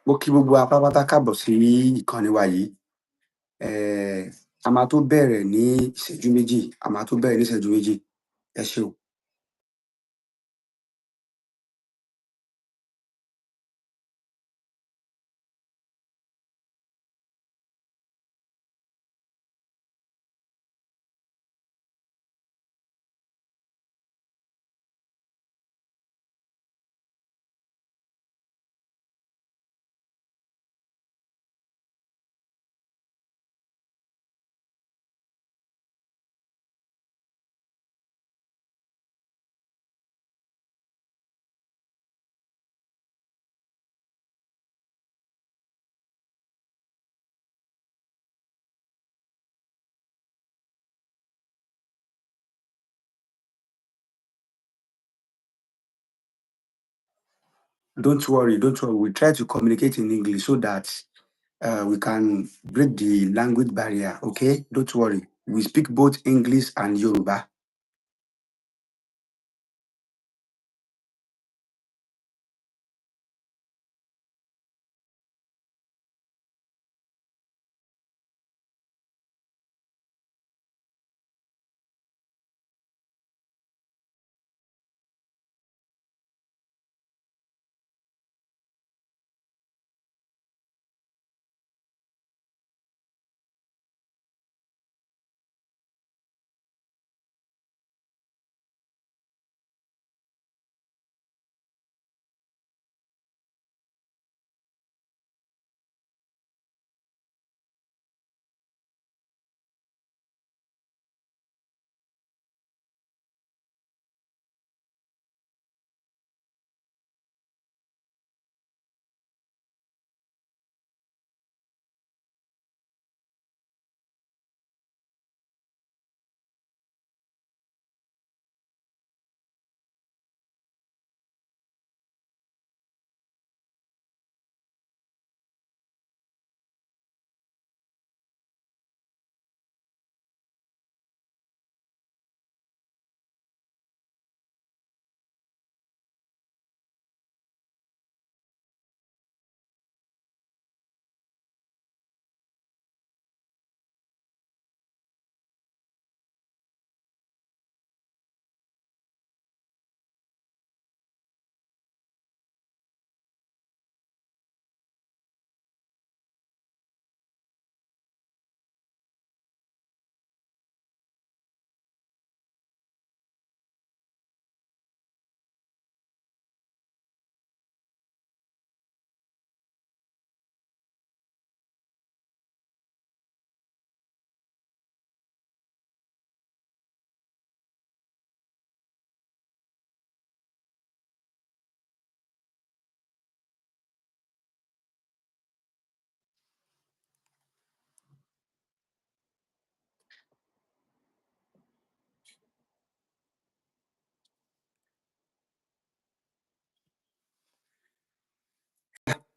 Mo kí gbogbo wa pátápátá káàbọ̀ sí ìkànnì wa yìí. A máa tó bẹ̀rẹ̀ ní ìṣẹ́jú méjì, Ẹ ṣé o. Don't worry. We try to communicate in English so that we can break the language barrier, okay? Don't worry. We speak both English and Yoruba.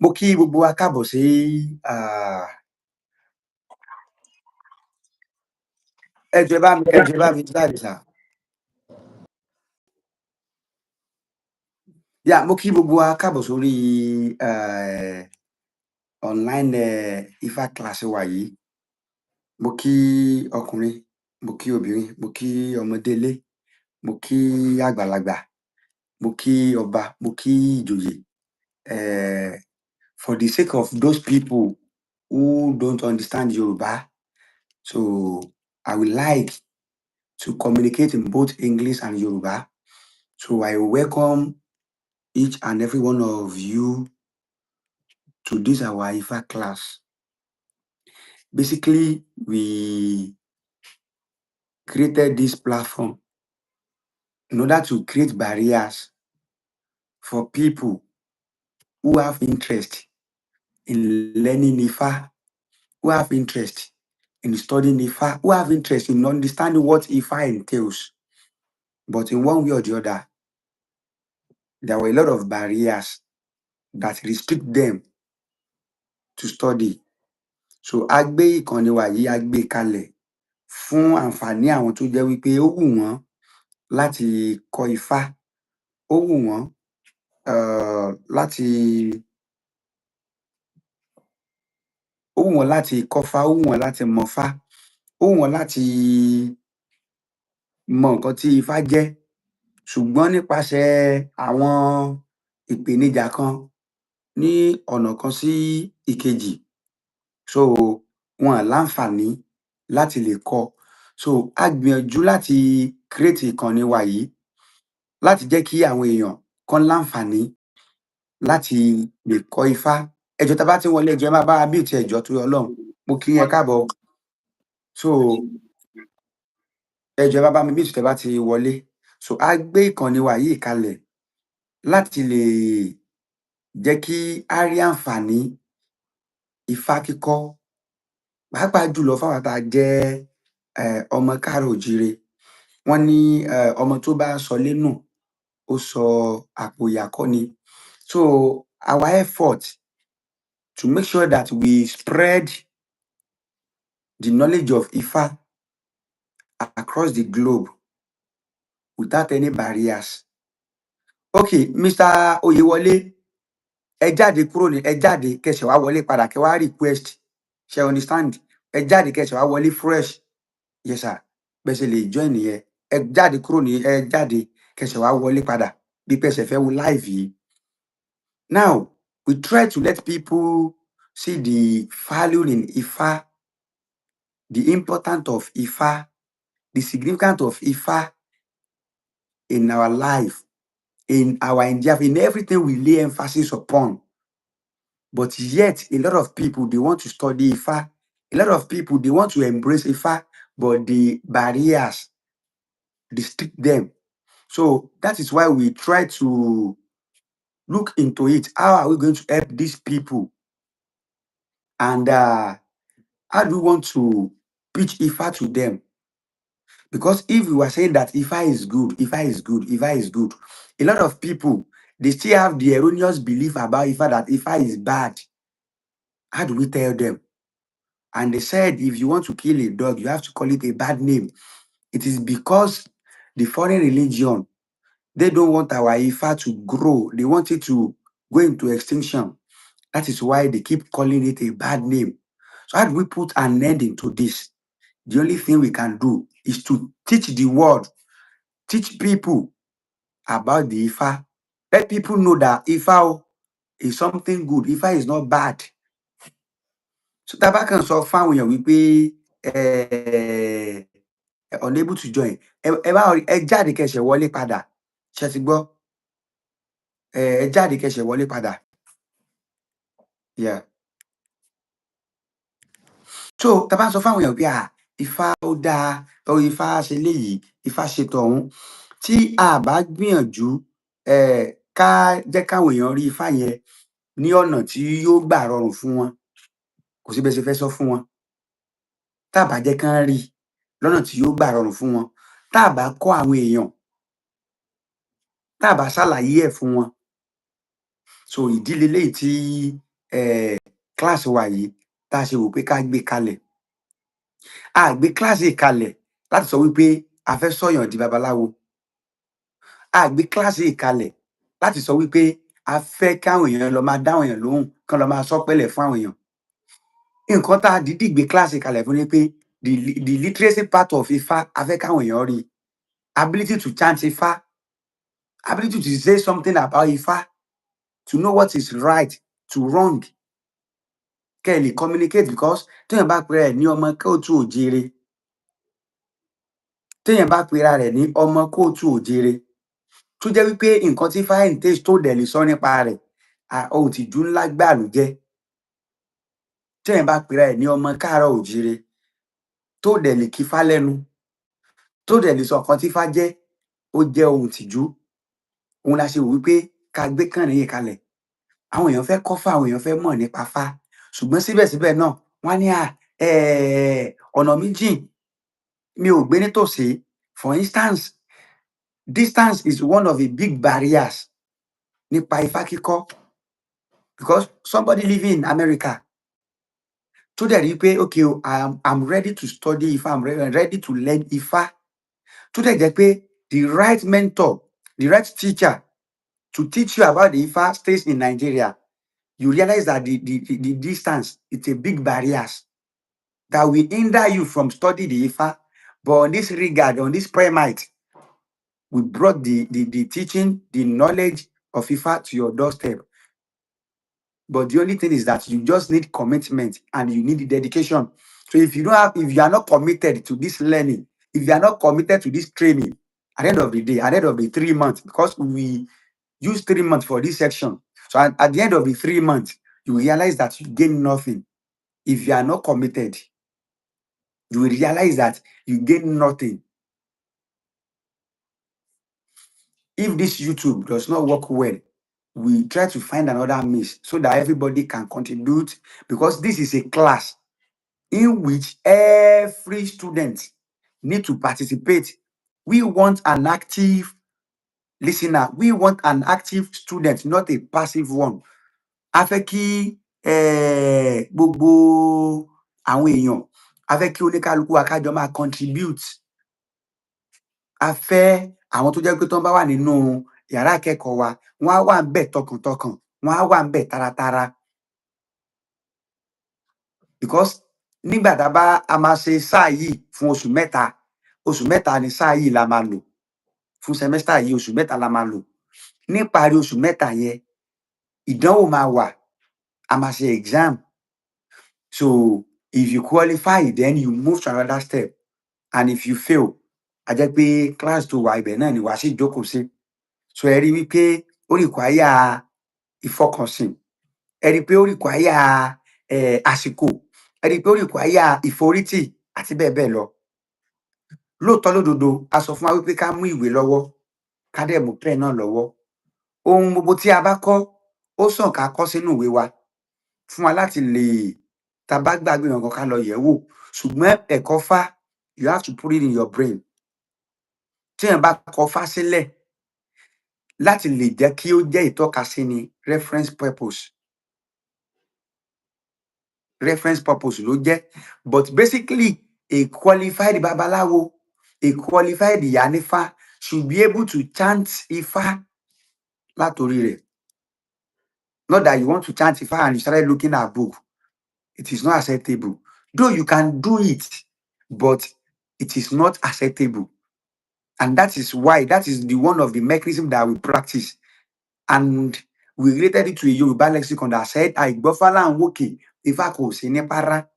Mo kí gbogbo wa káàbọ̀ sí ẹ jọ̀ọ́ ẹ bá mi jáde sà. Mo kí gbogbo wa káàbọ̀ sórí online Ifa Class wa yìí. Mo kí ọkùnrin, mo kí obìnrin, mo kí ọmọdé ilé, mo kí àgbàlagbà, mo kí ọba, mo kí ìjòyè. For the sake of those people who don't understand Yoruba, so I would like to communicate in both English and Yoruba. So I welcome each and every one of you to this our Ifa class. Basically, we created this platform in order to create barriers for people who have interest in learning Ifa, who have interest in studying Ifa, who have interest in understanding what Ifa entails. But in one way or the other, there were a lot of barriers that restrict them to study. So a gbé ìkànnì wa yìí, a gbé kalẹ̀ fún àǹfààní àwọn tó jẹ́ wípé ó wù wọ́n láti kọ́ Ifá, ó wù wọ́n láti ó wù wọ́n láti kọ́fá, ó wù wọ́n láti mọ̀fá, ó wù wọ́n láti mọ nǹkan tí ifá jẹ́, ṣùgbọ́n nípasẹ̀ àwọn ìpèníjà kan ní ọ̀nà kan sí ìkejì, so wọn ò láǹfààní láti lè kọ́. So a gbìyànjú láti create ìkànnì wa yìí láti jẹ́ kí àwọn èèyàn kán láǹfààní láti lè kọ́ ifá. Ẹ jọ̀ọ́ tá a bá ti ń wọlé, ẹ jọ̀ọ́ ẹ máa bá wa mute ẹ jọ̀ọ́ torí Ọlọ́run. Mo kí yín ẹ káàbọ̀ o. So ẹ jọ̀ọ́ ẹ bá bá mi mute tẹ́ bá ti wọlé. So a gbé ìkànnì wa yìí kalẹ̀ láti lè jẹ́ kí á rí àǹfààní ifá kíkọ́, pàápàá jùlọ fáwa tá a jẹ́ ọmọ káàárọ̀-o-jíire. Wọ́n ní ọmọ tó bá sọlé nù, ó sọ àpò ìyàkọ́ ni. So our effort to make sure that we spread the knowledge of Ifá across the globe without any barriers. Okay, Mr. Oyewole, ẹ jáde kúrò ní ẹ jáde kẹ́ ṣẹ̀ wá wọlé padà kẹ́ wá request, ṣé understand? Ẹ jáde kẹ́ ṣẹ̀ wá wọlé fresh. Yes sir, bẹ́ẹ̀ ṣe lè join nìyẹn. Ẹ jáde kúrò ní ẹ jáde kẹ́ ṣẹ̀ wá wọlé padà bí pé ẹ ṣẹ̀ fẹ́ wo live yìí. Now, we try to let people see the value in Ifá, the importance of Ifá, the significance of Ifá in our life, in our endeavor, in everything we lay emphasis upon. But yet, a lot of people, they want to study Ifá. A lot of people, they want to embrace Ifá, but the barriers restrict them. So that is why we try to look into it. How are we going to help these people? And how do we want to preach Ifá to them? Because if we were saying that Ifá is good, Ifá is good, Ifá is good, a lot of people, they still have the erroneous belief about Ifá that Ifá is bad. How do we tell them? And they said, if you want to kill a dog, you have to call it a bad name. It is because the foreign religion, they don't want our Ifá to grow. They want it to go into extinction. That is why they keep calling it a bad name. So how do we put an end into this? The only thing we can do is to teach the world, teach people about the Ifá. Let people know that Ifá is something good. Ifá is not bad. So tá a bá kàn sọ fáwọn èèyàn wípé unable to join, ẹ jáde kẹ́ ṣẹ̀ wọlé padà. Ṣé ti gbọ́? Ẹ jáde kẹ́ ṣẹ̀ wọlé padà. Yeah. So tá a bá sọ fáwọn èèyàn pé Ifá ó dáa, Ifá ṣe léyìí, Ifá ṣe tọ̀hún, tí a bá gbìyànjú ká jẹ́ káwọn èèyàn rí Ifá yẹn ní ọ̀nà tí yóò gbà rọrùn fún wọn, kò sí bẹ́ẹ̀ ṣe fẹ́ sọ fún wọn. Tá a bá jẹ́ kán rí lọ́nà tí yóò gbà rọrùn fún wọn, tá a bá kọ́ àwọn èèyàn, tá a bá ṣàlàyé ẹ̀ fún wọn. So ìdí leléyìí tí class wa yìí tá a ṣe wò pé ká gbé kalẹ̀. A gbé class yìí kalẹ̀ láti sọ wípé a fẹ́ sọ̀yàn di babaláwo. A gbé class yìí kalẹ̀ láti sọ wípé a fẹ́ káwọn èèyàn lọ máa dáwọn èèyàn lóhùn, kán lọ máa sọ pẹ̀lẹ́ fún àwọn èèyàn. Nǹkan tá a dìídì gbé class yìí kalẹ̀ fún ni pé the literacy part of Ifá, a fẹ́ káwọn èèyàn rí. Ability to chant Ifá, ability to say something about Ifá, to know what is right, to wrong. Kẹ́ ẹ lè communicate, because téèyàn bá pera ẹ̀ ní ọmọ kóòtù òjíire, téèyàn bá pera rẹ̀ ní ọmọ kóòtù òjíire, tó jẹ́ wípé nǹkan tí Ifá entails tó dẹ̀ lè sọ nípa rẹ̀, ohun ìtìjú ńlá gbáà ló jẹ́. Téèyàn bá pera ẹ̀ ní ọmọ káàárọ̀ òjíire, tó dẹ̀ lè kífá lẹ́nu, tó dẹ̀ lè sọ nǹkan tí Ifá jẹ́, ó jẹ́ ohun ìtìjú. Òun la ṣe wò wípé ká gbé kànnì yìí kalẹ̀. Àwọn èèyàn fẹ́ kọ́fá, àwọn èèyàn fẹ́ mọ̀ nípa Ifá, ṣùgbọ́n síbẹ̀síbẹ̀ náà wọ́n á ní ọ̀nà mi jìn, mi ò gbé nítòsí. For instance, distance is one of the big barriers nípa Ifá kíkọ́, because somebody living in America tó dẹ̀ rí pé okay o, I'm ready to study Ifá, I'm ready to learn Ifá, tó dẹ̀ jẹ́ pé the right mentor, the right teacher to teach you about the Ifa stays in Nigeria, you realize that the distance, it's a big barrier that will hinder you from studying the Ifa. But on this regard, on this premise, we brought the teaching, the knowledge of Ifa to your doorstep. But the only thing is that you just need commitment and you need the dedication. So if you are not committed to this learning, if you are not committed to this training, at the end of the day, at the end of the 3 months, because we use 3 months for this section. So at the end of the 3 months, you realize that you gain nothing. If you are not committed, you will realize that you gain nothing. If this YouTube does not work well, we try to find another means so that everybody can contribute, because this is a class in which every student need to participate. We want an active listener. We want an active student, not a passive one. A fẹ́ kí gbogbo àwọn èèyàn, a fẹ́ kí oníkálukú wa ká jọ máa contribute. A fẹ́ àwọn tó jẹ́ pé tó ń bá wà nínú yàrá ìkẹ́kọ̀ọ́ wa, wọ́n á wà ńbẹ̀ tọkàntọkàn, wọ́n á wà ńbẹ̀ taratara. Because nígbà tá a máa ṣe sáà yìí fún oṣù mẹ́ta ni sáà yìí la máa lò. Fún semester yìí, oṣù mẹ́ta la máa lò. Níparí oṣù mẹ́ta yẹn, ìdánwò máa wà, a máa ṣe exam. So if you qualify, then you move to another step. And if you fail, a jẹ́ pé class tó wà ibẹ̀ náà ni wàá sì jókòó sí. So ẹ rí wípé ó require ìfọkànsìn, ẹ rí pé ó require àsìkò, ẹ rí pé ó require ìforítì àti bẹ́ẹ̀ bẹ́ẹ̀ lọ. Lóòótọ́ lódodo, a sọ fún wa wípé ká mú ìwé lọ́wọ́, ká dẹ̀ mú pen náà lọ́wọ́. Ohun gbogbo tí a bá kọ́, ó sàn ká kọ́ sínú ìwé wa fún wa láti lè, tá a bá gbàgbé nǹkan ká lọ yẹ̀ wò. Ṣùgbọ́n ẹ̀kọ́ Ifá, you have to put it in your brain. Tí èèyàn bá kọ Ifá sílẹ̀ láti lè jẹ́ kí ó jẹ́ ìtọ́kasí ni, reference purpose ló jẹ́. But basically, a qualified babaláwo, a qualified Ìyánífá should be able to chant Ifá látorí rẹ̀. Not that you want to chant Ifá and you started looking at book. It is not acceptable. Though you can do it, but it is not acceptable. And that is why, that is the one of the mechanism that we practice. And we related it to a Yoruba lexicon that said, "Àìgbọ́fá là ń wòkè, Ifá kò sí ní párá."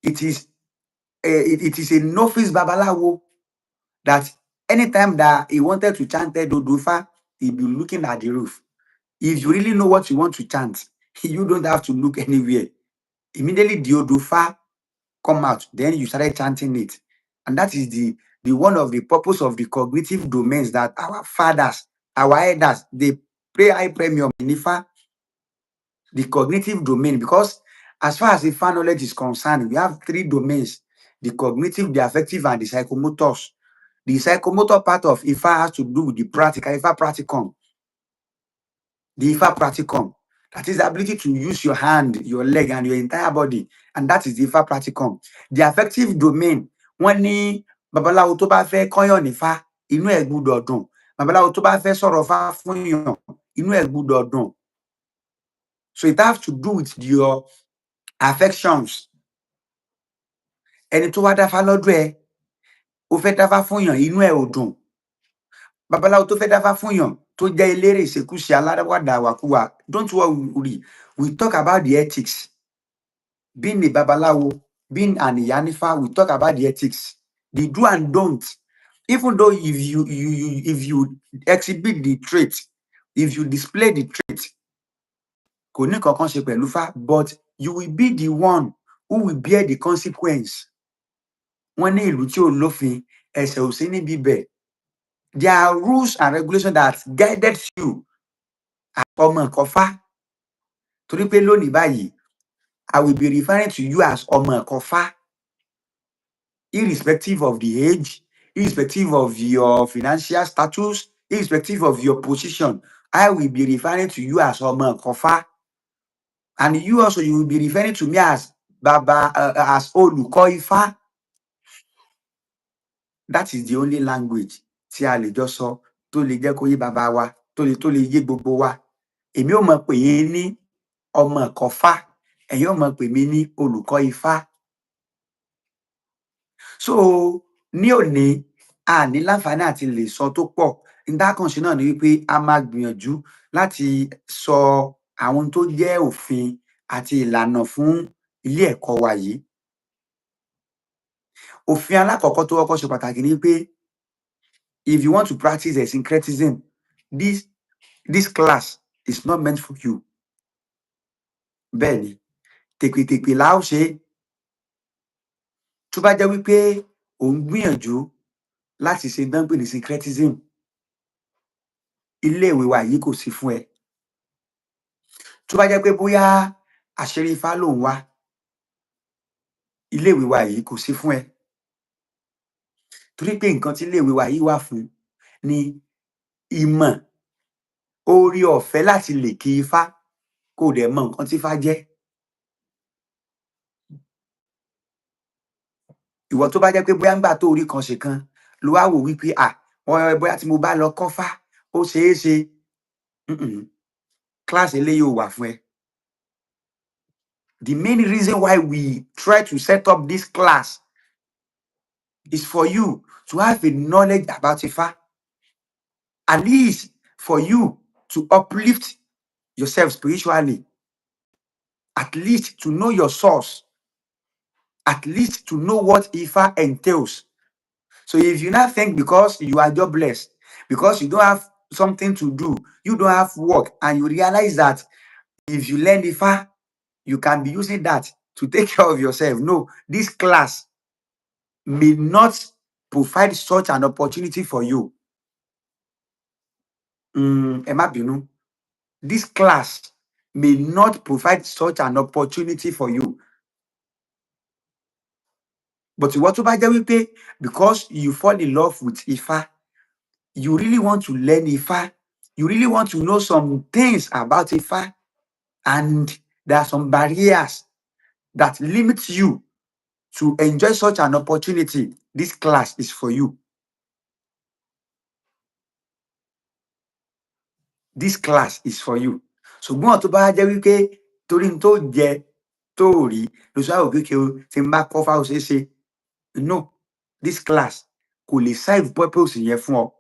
It is a novice babaláwo that anytime that he wanted to chant Odo Ifá, he'd be looking at the roof. If you really know what you want to chant, you don't have to look anywhere. Immediately the Odo Ifá come out, then you started chanting it. And that is the one of the purpose of the cognitive domains that our fathers, our elders, they pay high premium in Ifá, the cognitive domain. Because as far as Ifá knowledge is concerned, we have 3 domains: the cognitive, the affective, and the psychomotors. The psychomotor part of Ifá has to do with the practical, Ifá practicum. The Ifá practicum, that is the ability to use your hand, your leg, and your entire body. And that is the Ifá practicum. The affective domain, wọ́n ní babaláwo tó bá fẹ́ kọ́yàn nífá, inú ẹ̀ gbúdọ̀ dùn. Babaláwo tó bá fẹ́ sọ̀rọ̀ Ifá fún yàn, inú ẹ̀ gbúdọ̀ dùn. So it has to do with your affections. Ẹni tó wá dáfá lọ́dọ̀ ẹ, ó fẹ́ dáfá fún yàn, inú ẹ̀ ò dùn. Babaláwo tó fẹ́ dáfá fún yàn, tó jẹ́ eléré ìṣekúṣe aládàwàdà àwàkúwà, don't worry, we talk about the ethics. Being a babaláwo, being an Ìyánífá, we talk about the ethics, the do and don't. Even though if you exhibit the trait, if you display the trait, kò ní kankan ṣe pẹ̀lú Ifá, but you will be the one who will bear the consequence. Wọ́n ní ìlú tí ò lófin, ẹ̀ṣẹ̀ ò sí níbi bẹ̀. There are rules and regulations that guided you as ọmọ Ìkọ́fá. Torí pé lónìí báyìí, I will be referring to you as ọmọ Ìkọ́fá, irrespective of the age, irrespective of your financial status, irrespective of your position. I will be referring to you as ọmọ Ìkọ́fá. And you also, you will be referring to me as Baba, as Olùkọ́ Ifá. That is the only language tí a lè jọ sọ. tó lè jẹ́ kó yé bàbá wa tó lè yé gbogbo wa èmi ò mọ̀ pé yín ní ọmọ ẹ̀kọ́fà ẹ̀yin ò mọ̀ pé mi ní olùkọ́ ifá. So ní òní a ní láǹfààní àti lè sọ tó pọ̀ ìdákànṣe náà ni wípé a máa gbìyànjú láti sọ àwọn tó jẹ́ òfin àti ìlànà fún ilé ẹ̀kọ́ wa yìí. Òfin alákọ̀ọ́kọ́ tó kọ́kọ́ ṣe pàtàkì ni pé if you want to practice a syncretism, this class is not meant for you. Bẹ́ẹ̀ni, tèpètèpè la ó ṣe é. Tó bá jẹ́ wípé ò ń gbìyànjú láti ṣe dánpè ní syncretism, iléèwé wa yìí kò sí fún ẹ. Tó bá jẹ́ pé bóyá àṣírí ifá ló ń wá, iléèwé wa yìí kò sí fún ẹ. Torí pé nǹkan tí iléèwé wa yìí wà fún ni ìmọ̀, oore ọ̀fẹ́ láti lè kí ifá kó dẹ̀ mọ nǹkan tí ifá jẹ́. Ìwọ tó bá jẹ́ pé bóyá ńgbà tó rí kan ṣe kan ló wá wò wípé bóyá tí mo bá lọ kọ́fá ó ṣeé ṣe. Class eléyìí ò wà fún ẹ. The main reason why we try to set up this class is for you to have a knowledge about Ifa. At least for you to uplift yourself spiritually. At least to know your source. At least to know what Ifa entails. So if you now think because you are jobless, because you don't have something to do, you don't have work, and you realize that if you learn Ifa, you can be using that to take care of yourself. No, this class may not provide such an opportunity for you. Ẹ má bínú. This class may not provide such an opportunity for you. But what tó bá jẹ́ wípé because you fall in love with Ifa, you really want to learn Ifa, you really want to know some things about Ifa, and there are some barriers that limit you to enjoy such an opportunity, this class is for you. This class is for you. Ṣùgbọ́n tó bá jẹ́ wípé torí n tó jẹ tó rí ló sọ àwọn kékeré o tí n bá kọ́fà ó ṣeé ṣe. No, this class kò lè serve purpose yẹn fún ọ.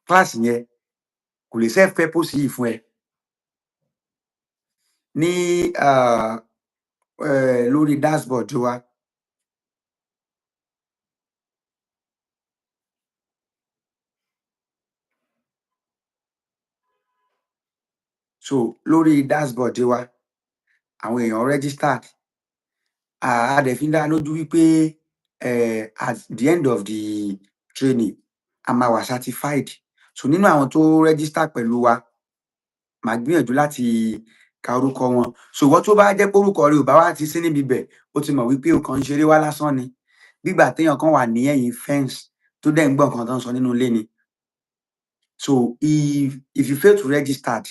Class yẹn kò lè serve purpose yìí fún ẹ. Ní lórí dashboard wa. So lórí dashboard wa, àwọn èèyàn registered. A dẹ̀ fi ń dá lójú wípé at the end of the training, a máa wà certified. So nínú àwọn tó register pẹ̀lú wa, màá gbìyànjú láti ka orúkọ wọn. So ìwọ tó bá jẹ́ pé orúkọ rẹ ò bá wá ti sí níbi bẹ̀, ó ti mọ̀ wípé o kàn ń ṣeré wá lásán ni. Bígbà téèyàn kan wà ní ẹ̀yìn fence tó dẹ̀ ń gbọ́ nǹkan tó ń sọ nínú ilé ni. So if you fail to register,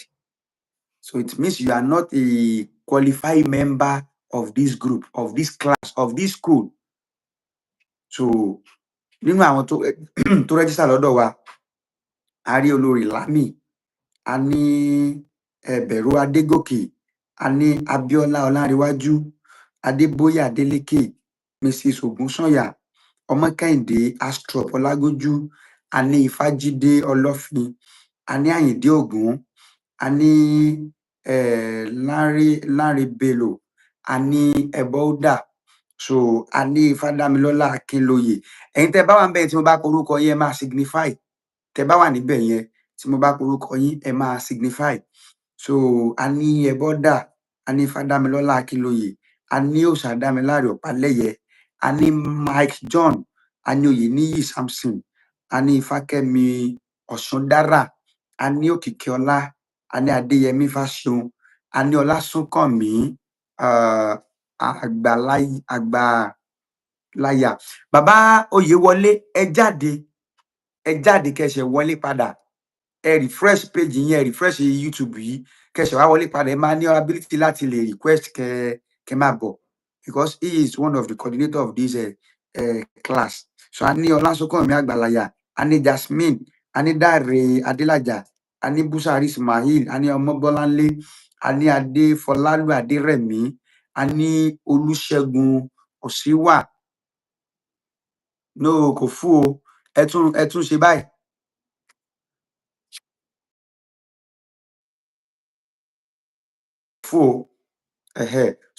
so it means you are not a qualified member of this group, of this class, of this school. So nínú àwọn tó register lọ́dọ̀ wa, a rí olórí Lámì, a ní Ẹ̀bẹ̀rú Adégòkè, a ní Abíọ́lá Ọlárewájú, Adébóyè Adélékè, Mrs. Ògúnsànyà, Ọmọkẹ́hìndé Astrop Ọlágójú, a ní Ifájídé Ọlọ́fin, a ní Àyìndé Ògún, a ní Lánrè Bello, a ní Ẹbọódà, so a ní Ifádámilọ́lá Akínlóye. Ẹ̀yin tẹ́ bá wà níbẹ̀ tí mo bá kọ orúkọ yín ẹ máa signify. Tẹ́ bá wà níbẹ̀ yẹn tí mo bá kọ orúkọ yín ẹ máa signify. So a ní Ẹbọódà, a ní Ifádámilọ́lá Akínlóye, a ní Òṣàdámiláre Ọ̀pálẹ́yẹ, a ní Mike John, a ní Oyèníyì Samson, a ní Ifákẹ́mi Ọ̀ṣúndára, a ní Òkìkíọlá, a ní Adéyẹmí Fáṣeun, a ní Ọlásúnkànmí Àgbàláyà. Bàbá Oyèwọlé, ẹ jáde kẹsẹ̀ wọlé padà. Ẹ refresh page yín, ẹ refresh YouTube yìí, kẹsẹ̀ wá wọlé padà. Ẹ máa ní ability láti lè request kẹ máa bọ̀, because he is one of the coordinator of this class. So a ní Ọlásúnkànmí Àgbàláyà, a ní Jasmine, a ní Dáre Adélájà, a ní Búsàrí Ismail, a ní Ọmọbọ́láńlé, a ní Adéfọlálù Adérẹ̀mí, a ní Olúṣẹ́gun Òṣìwà. No, kò fún o. Ẹ tún ṣe báyìí. Fún o.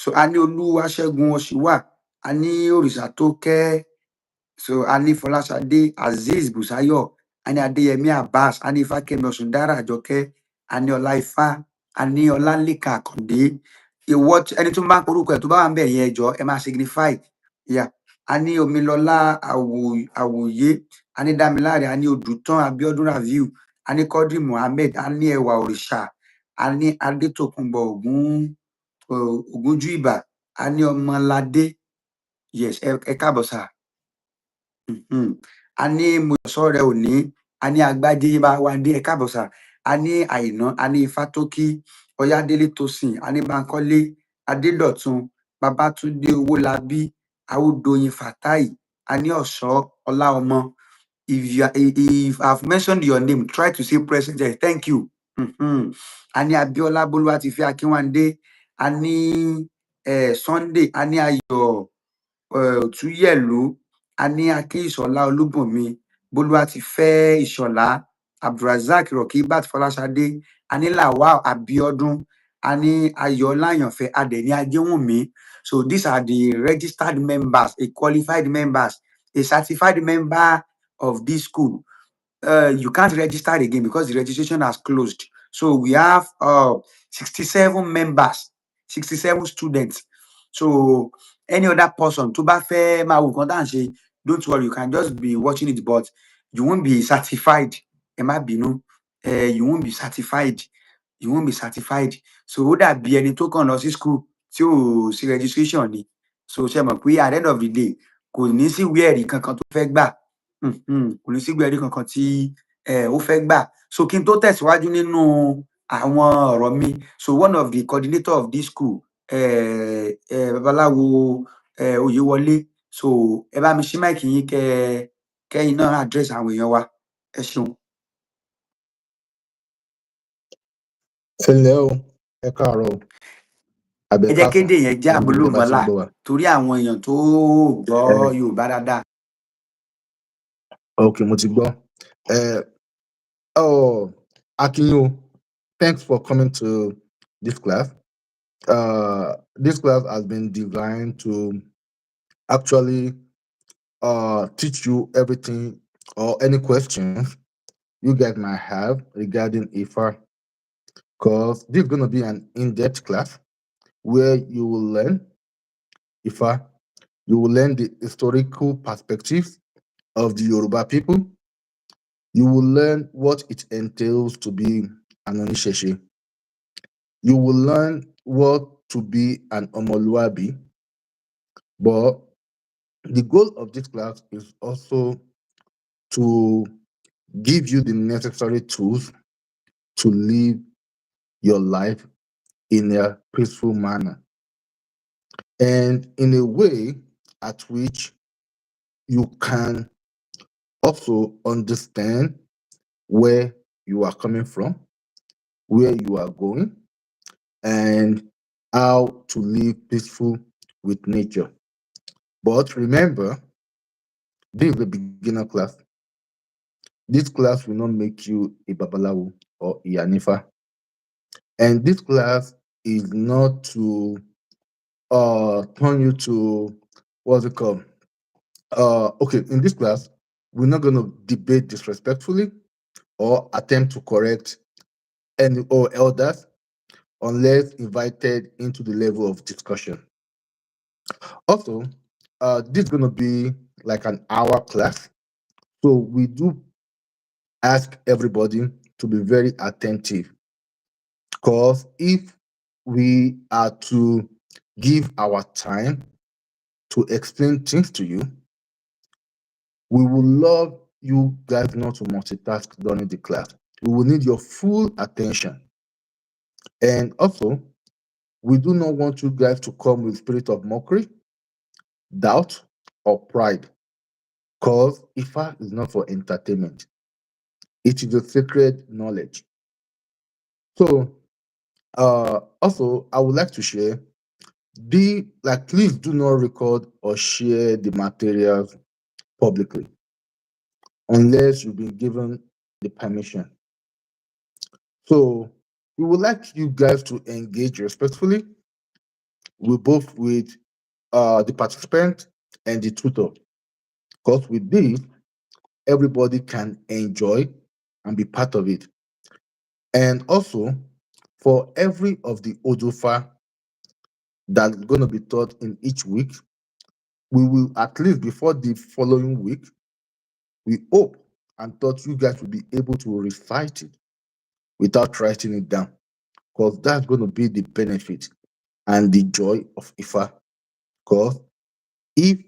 So a ní Olúwaṣẹ́gun Òṣìwà, a ní Òrìṣàtókẹ́, so a ní Fọláṣadé Azeez Bùsáyọ̀, a ní Adéyẹmí Abbas, a ní Ifákẹ́mi Ọ̀ṣùndára Àjọkẹ́, a ní Ọláifá, a ní Ọlálékan Àkàndé. Ẹni tó bá ń porúkọ ẹ̀ tó bá wà ń bẹ̀ yẹn ẹ jọ̀ọ́ ẹ máa signify. Yeah. A ní Omilọ́lá Àwòyé, a ní Dámiláre, a ní Odùtán Abíọ́dún Raviu, a ní Quadri Mohammed, a ní Ẹwà Òrìṣà, a ní Adétòkunbọ̀ Ògúnjúìbà, a ní Ọmọládé. Yes, ẹ káàbọ̀ sà. A ní Mọ́yọ̀sọ́rẹ́ Òní, a ní Agbájé Báwádé, ẹ káàbọ̀ sà. A ní Àìná, a ní Ifátókí, Ọyádélé Tósìn, a ní Bánkọ́lé Adédọ̀tun, Babátúndé Owólabí, Awódoyin Fatai, a ní Ọ̀ṣọ́ Ọláọmọ. If I've mentioned your name, try to say present there. Thank you. A ní Abíọ́lá Bólúwatifẹ́ Akínwándé, a ní Sunday, a ní Ayọ̀ Òtúyẹ̀lú, a ní Akínsọ̀lá Olúbùnmi, Bólúwatifẹ́ Ìṣọ̀lá, Abdulrasaq Rokibat Fọláṣadé, a ní Lawal Abiodun, a ní Ayọ̀ọ́lá Àyànfẹ́, a dẹ̀ ní Ajéwùnmí. So these are the registered members, a qualified members, a certified member of this school. You can't register again because the registration has closed. So we have 67 members, 67 students. So any other person tó bá fẹ́ máa wo nǹkan tá à ń ṣe, don't worry, you can just be watching it, but you won't be certified. Ẹ má bínú. You won't be certified. You won't be certified. So ó dàbí ẹni tó kàn lọ sí school tí ò sí registration ni. So ṣe mọ̀ pé at the end of the day kò ní sí ìwé ẹ̀rí kankan tó fẹ́ gbà. Kò ní sí ìwé ẹ̀rí kankan tí ó fẹ́ gbà. So kí n tó tẹ̀síwájú nínú àwọn ọ̀rọ̀ mi, so one of the coordinator of this school, Babaláwo Oyèwọlé, so ẹ bá mi ṣí máìkì yín kẹ́yìn náà address àwọn èèyàn wa. Ẹ ṣeun. Ẹnlẹ́ o, ẹ káàárọ̀ o. Ẹ jẹ́ kéde yẹn jẹ́ àmúlòmọ́lá torí àwọn èèyàn tó gbọ́ Yorùbá dáadáa. Ok, mo ti gbọ́. Akinyo, thanks for coming to this class. This class has been designed to actually teach you everything or any questions you guys might have regarding Ifa, because this is going to be an in-depth class where you will learn Ifa, you will learn the historical perspectives of the Yoruba people, you will learn what it entails to be an Onisese, you will learn what to be an Omoluabi, but the goal of this class is also to give you the necessary tools to live your life in a peaceful manner and in a way at which you can also understand where you are coming from, where you are going, and how to live peaceful with nature. But remember, this is a beginner class. This class will not make you a Babalawo or a Yanifa. And this class is not to turn you to, what's it called? Okay, in this class, we're not going to debate disrespectfully or attempt to correct any or elders unless invited into the level of discussion. Also, this is going to be like an hour class. So we do ask everybody to be very attentive, because if we are to give our time to explain things to you, we would love you guys not to multitask during the class. We will need your full attention. And also, we do not want you guys to come with spirit of mockery, doubt, or pride. Because Ifa is not for entertainment, it is a sacred knowledge. So, also, I would like to share, be like, please do not record or share the materials publicly unless you've been given the permission. So, we would like you guys to engage respectfully with both with the participant and the tutor. Because with this, everybody can enjoy and be part of it. And also, for every of the Ojofa that's going to be taught in each week, we will, at least before the following week, we hope and thought you guys will be able to recite it without writing it down. Because that's going to be the benefit and the joy of Ifa. Because if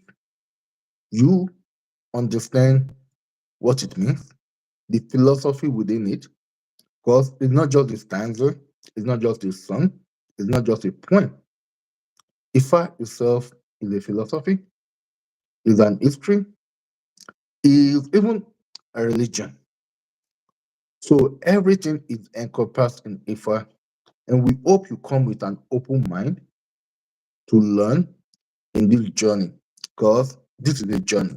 you understand what it means, the philosophy within it, because it's not just a stanza, it's not just a song, it's not just a poem. Ifa itself is a philosophy, is an history, is even a religion. So everything is encompassed in Ifa, and we hope you come with an open mind to learn in this journey, because this is a journey.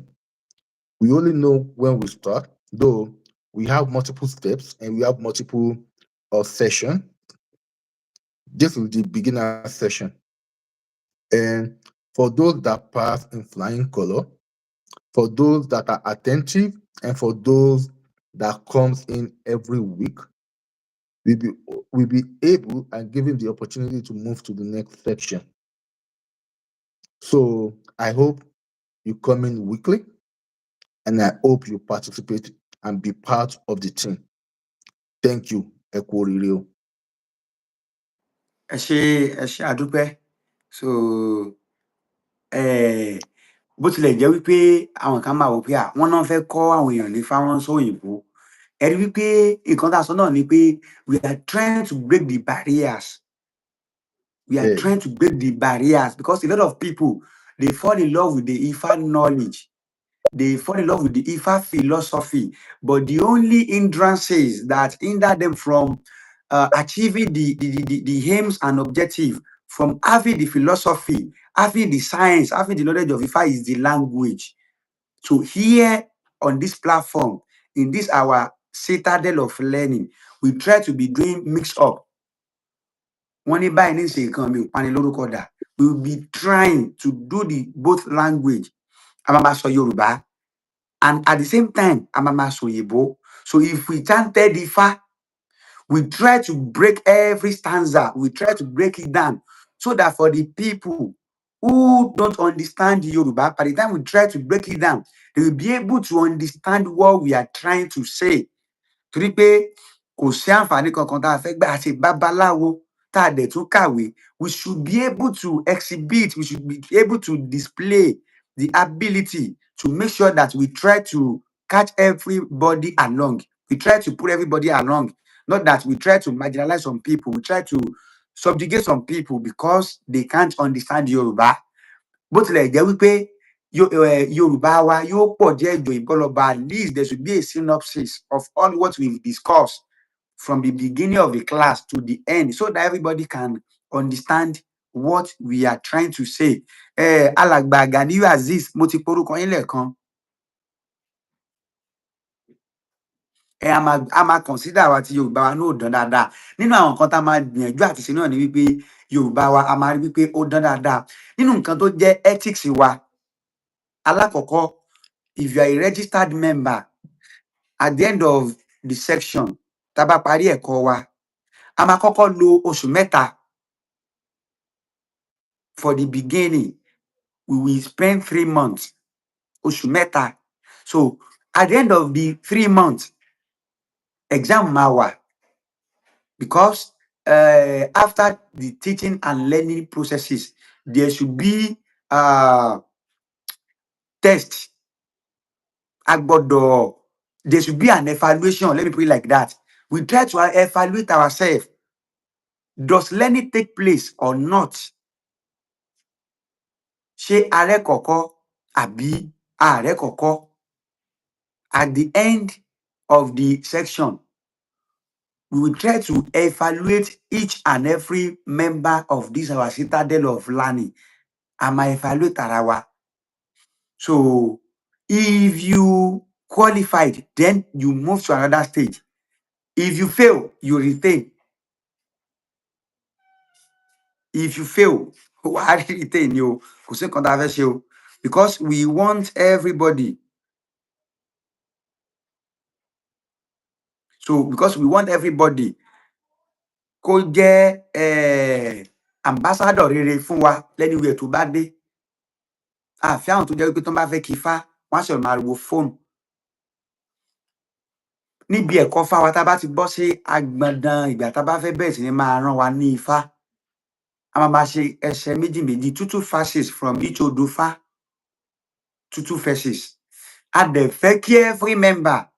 We only know when we start, though we have multiple steps and we have multiple sessions. This is the beginner session. And for those that pass in flying color, for those that are attentive, and for those that comes in every week, we'll be, we'll be able and given the opportunity to move to the next section. So I hope you come in weekly, and I hope you participate and be part of the team. Thank you. Ekorire. ẹ ṣe àdúpẹ́. So bó tilẹ̀ jẹ́ wípé àwọn kan máa wò pé wọ́n náà fẹ́ kọ́ àwọn èèyàn ní fáwọn sóyìnbó, ẹ rí wípé nǹkan tá a sọ náà ni pé we are trying to break the barriers. We are Yeah. trying to break the barriers because a lot of people, they fall in love with the Ifa knowledge. They fall in love with the Ifa philosophy, but the only hindrances that hinder them from achieving the aims and objective, from having the philosophy, having the science, having the knowledge of Ifa is the language. So here on this platform, in this our citadel of learning, we try to be doing mix up. Wọ́n ní báyìí ní ṣe nǹkan mi ò pani lórúkọ dà. We will be trying to do the both language. A máa máa sọ Yorùbá, and at the same time a máa máa sọ Òyìnbó. So if we chanted Ifá, we try to break every stanza, we try to break it down so that for the people who don't understand Yoruba, by the time we try to break it down, they will be able to understand what we are trying to say. Torí pé kò sí àǹfààní kankan tá a fẹ́ gbà ṣe babaláwo tá a dẹ̀ tún kàwé. We should be able to exhibit, we should be able to display the ability to make sure that we try to catch everybody along. We try to put everybody along. Not that we try to marginalize some people, we try to subjugate some people because they can't understand Yoruba. Bó tilẹ̀ jẹ́ wípé Yorùbá wa yóò pọ̀ díẹ̀ ju òyìnbó lọ, but at least there should be a synopsis of all what we've discussed from the beginning of the class to the end so that everybody can understand what we are trying to say. Alàgbà Ganiyu Azeez, mo ti porúkọ yín lẹ́ẹ̀kan. A máa consider wa ti Yorùbá wa náà ò dán dáadáa. Nínú àwọn nǹkan tá a máa gbìyànjú àti ṣe náà ni wípé Yorùbá wa a máa rí wípé ó dán dáadáa. Nínú nǹkan tó jẹ́ ethics wa, alákọ̀ọ́kọ́, if you are a registered member, at the end of the section, tá a bá parí ẹ̀kọ́ wa, a máa kọ́kọ́ lo oṣù mẹ́ta. For the beginning, we will spend 3 months. Oṣù mẹ́ta. So at the end of the 3 months, exam máa wà. Because after the teaching and learning processes, there should be test. There should be an evaluation. Let me put it like that. We try to evaluate ourselves. Does learning take place or not? Ṣé ààrẹ kọ̀kọ́ àbí ààrẹ kọ̀kọ́? At the end of the section, we will try to evaluate each and every member of this our citadel of learning. Am I evaluate ara wa? So if you qualified, then you move to another stage. If you fail, you retain. If you fail, why retain you? Because we want everybody. So because we want everybody kó jẹ́ ambassador rere fún wa lẹ́niwẹ̀ tó bá dé. Àfi àwọn tó jẹ́ wípé tó bá fẹ́ kí ifá, wọ́n á ṣe máa wo fóònù. Níbi ẹ̀kọ́ fá wa tá bá ti bọ́ sí agbọ̀ndàn ìgbà tá bá fẹ́ bẹ̀rẹ̀ sí ní máa rán wa ní ifá. A máa ṣe ẹsẹ̀ méjì méjì, 2 verses from each odò fá. 2 verses. A dẹ̀ fẹ́ kí every member,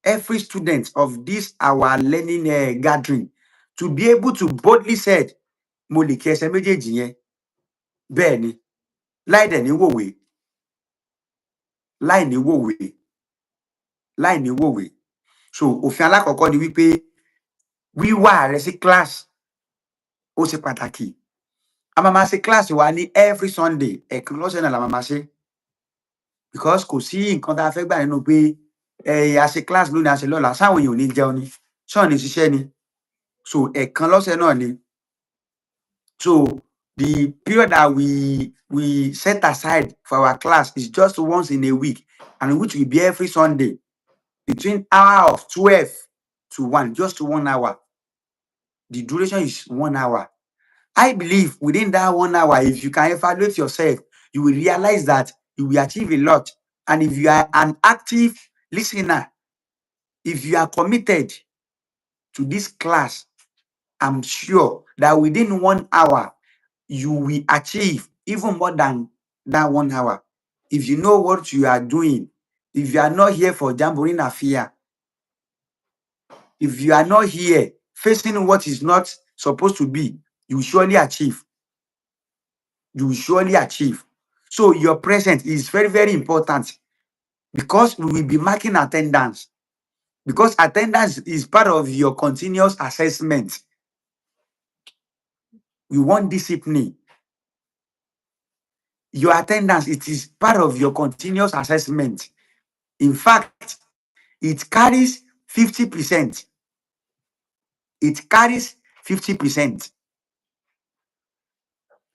every student of this our learning gathering to be able to boldly say, mo lè kí ẹsẹ̀ méjèèjì yẹn. Bẹ́ẹ̀ ni, láì dẹ̀ ní wòwe, láì ní wòwe, láì ní wòwe. So òfin alákọ̀ọ́kọ́ ni wípé wíwá rẹ sí class ó ṣe pàtàkì. A máa ṣe class wa ní every Sunday, ẹ̀kan lọ́sẹ̀ náà la máa ṣe. Because kò sí nǹkan tá a fẹ́ gbà nínú pé a ṣe class lónìí, a ṣe lọ́la, sáwọn èèyàn ò ní jẹun ni, ṣọ́ọ̀ ní ṣiṣẹ́ ni. So ẹ̀kan lọ́sẹ̀ náà ni. So the period that we set aside for our class is just once in a week, and which will be every Sunday between hour of 12 to 1, just 1 hour. The duration is 1 hour. I believe within that 1 hour, if you can evaluate yourself, you will realize that you will achieve a lot. And if you are an active listener, if you are committed to this class, I'm sure that within 1 hour, you will achieve even more than that 1 hour. If you know what you are doing, if you are not here for jamboree affair, if you are not here facing what is not supposed to be, you will surely achieve. You will surely achieve. So your presence is very, very important, because we will be marking attendance. Because attendance is part of your continuous assessment. We want discipline. Your attendance, it is part of your continuous assessment. In fact, it carries 50%. It carries 50%.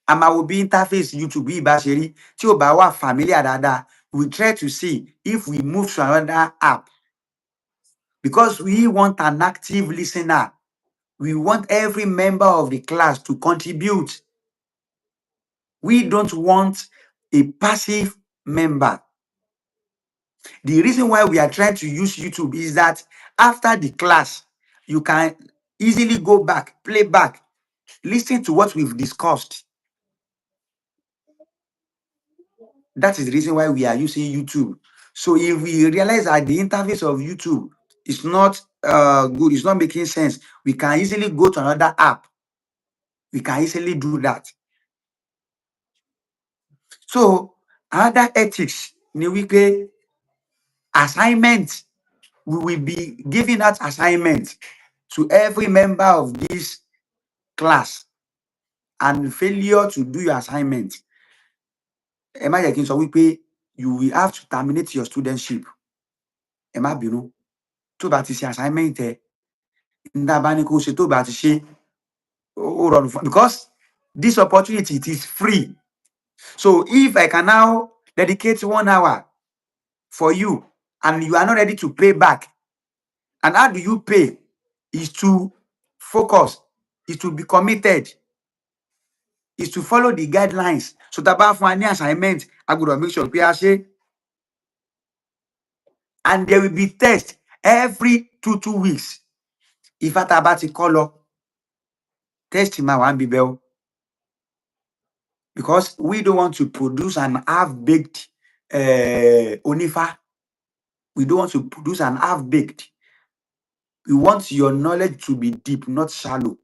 Àmà wo bí interface YouTube bí ìbá ṣe rí, tí ò bá wà familiar dáadáa, we try to see if we move to another app. Because we want an active listener. We want every member of the class to contribute. We don't want a passive member. The reason why we are trying to use YouTube is that after the class, you can easily go back, play back, listen to what we've discussed. That is the reason why we are using YouTube. So if we realize that the interface of YouTube is not good, it's not making sense, we can easily go to another app. We can easily do that. So another ethics, ni wípé assignment, we will be giving that assignment to every member of this class, and failure to do your assignment, ẹ má jẹ́ kí n sọ wípé you will have to terminate your studentship. Ẹ má bínú, tó bá ti ṣe assignment ẹ, nígbà bá ní kó ṣe, tó bá ti ṣe, ó rọrùn fún, because this opportunity, it is free. So if I can now dedicate 1 hour for you and you are not ready to pay back, and how do you pay? Is to focus, is to be committed, is to follow the guidelines. So tá bá fún wa ní assignment, I gbọ́dọ̀ make sure pé a ṣe. And there will be test every 2 weeks. If tá bá ti kọ́ lọ, test máa wà níbẹ̀ o. Because we don't want to produce an half-baked Onifa. We don't want to produce an half-baked. We want your knowledge to be deep, not shallow.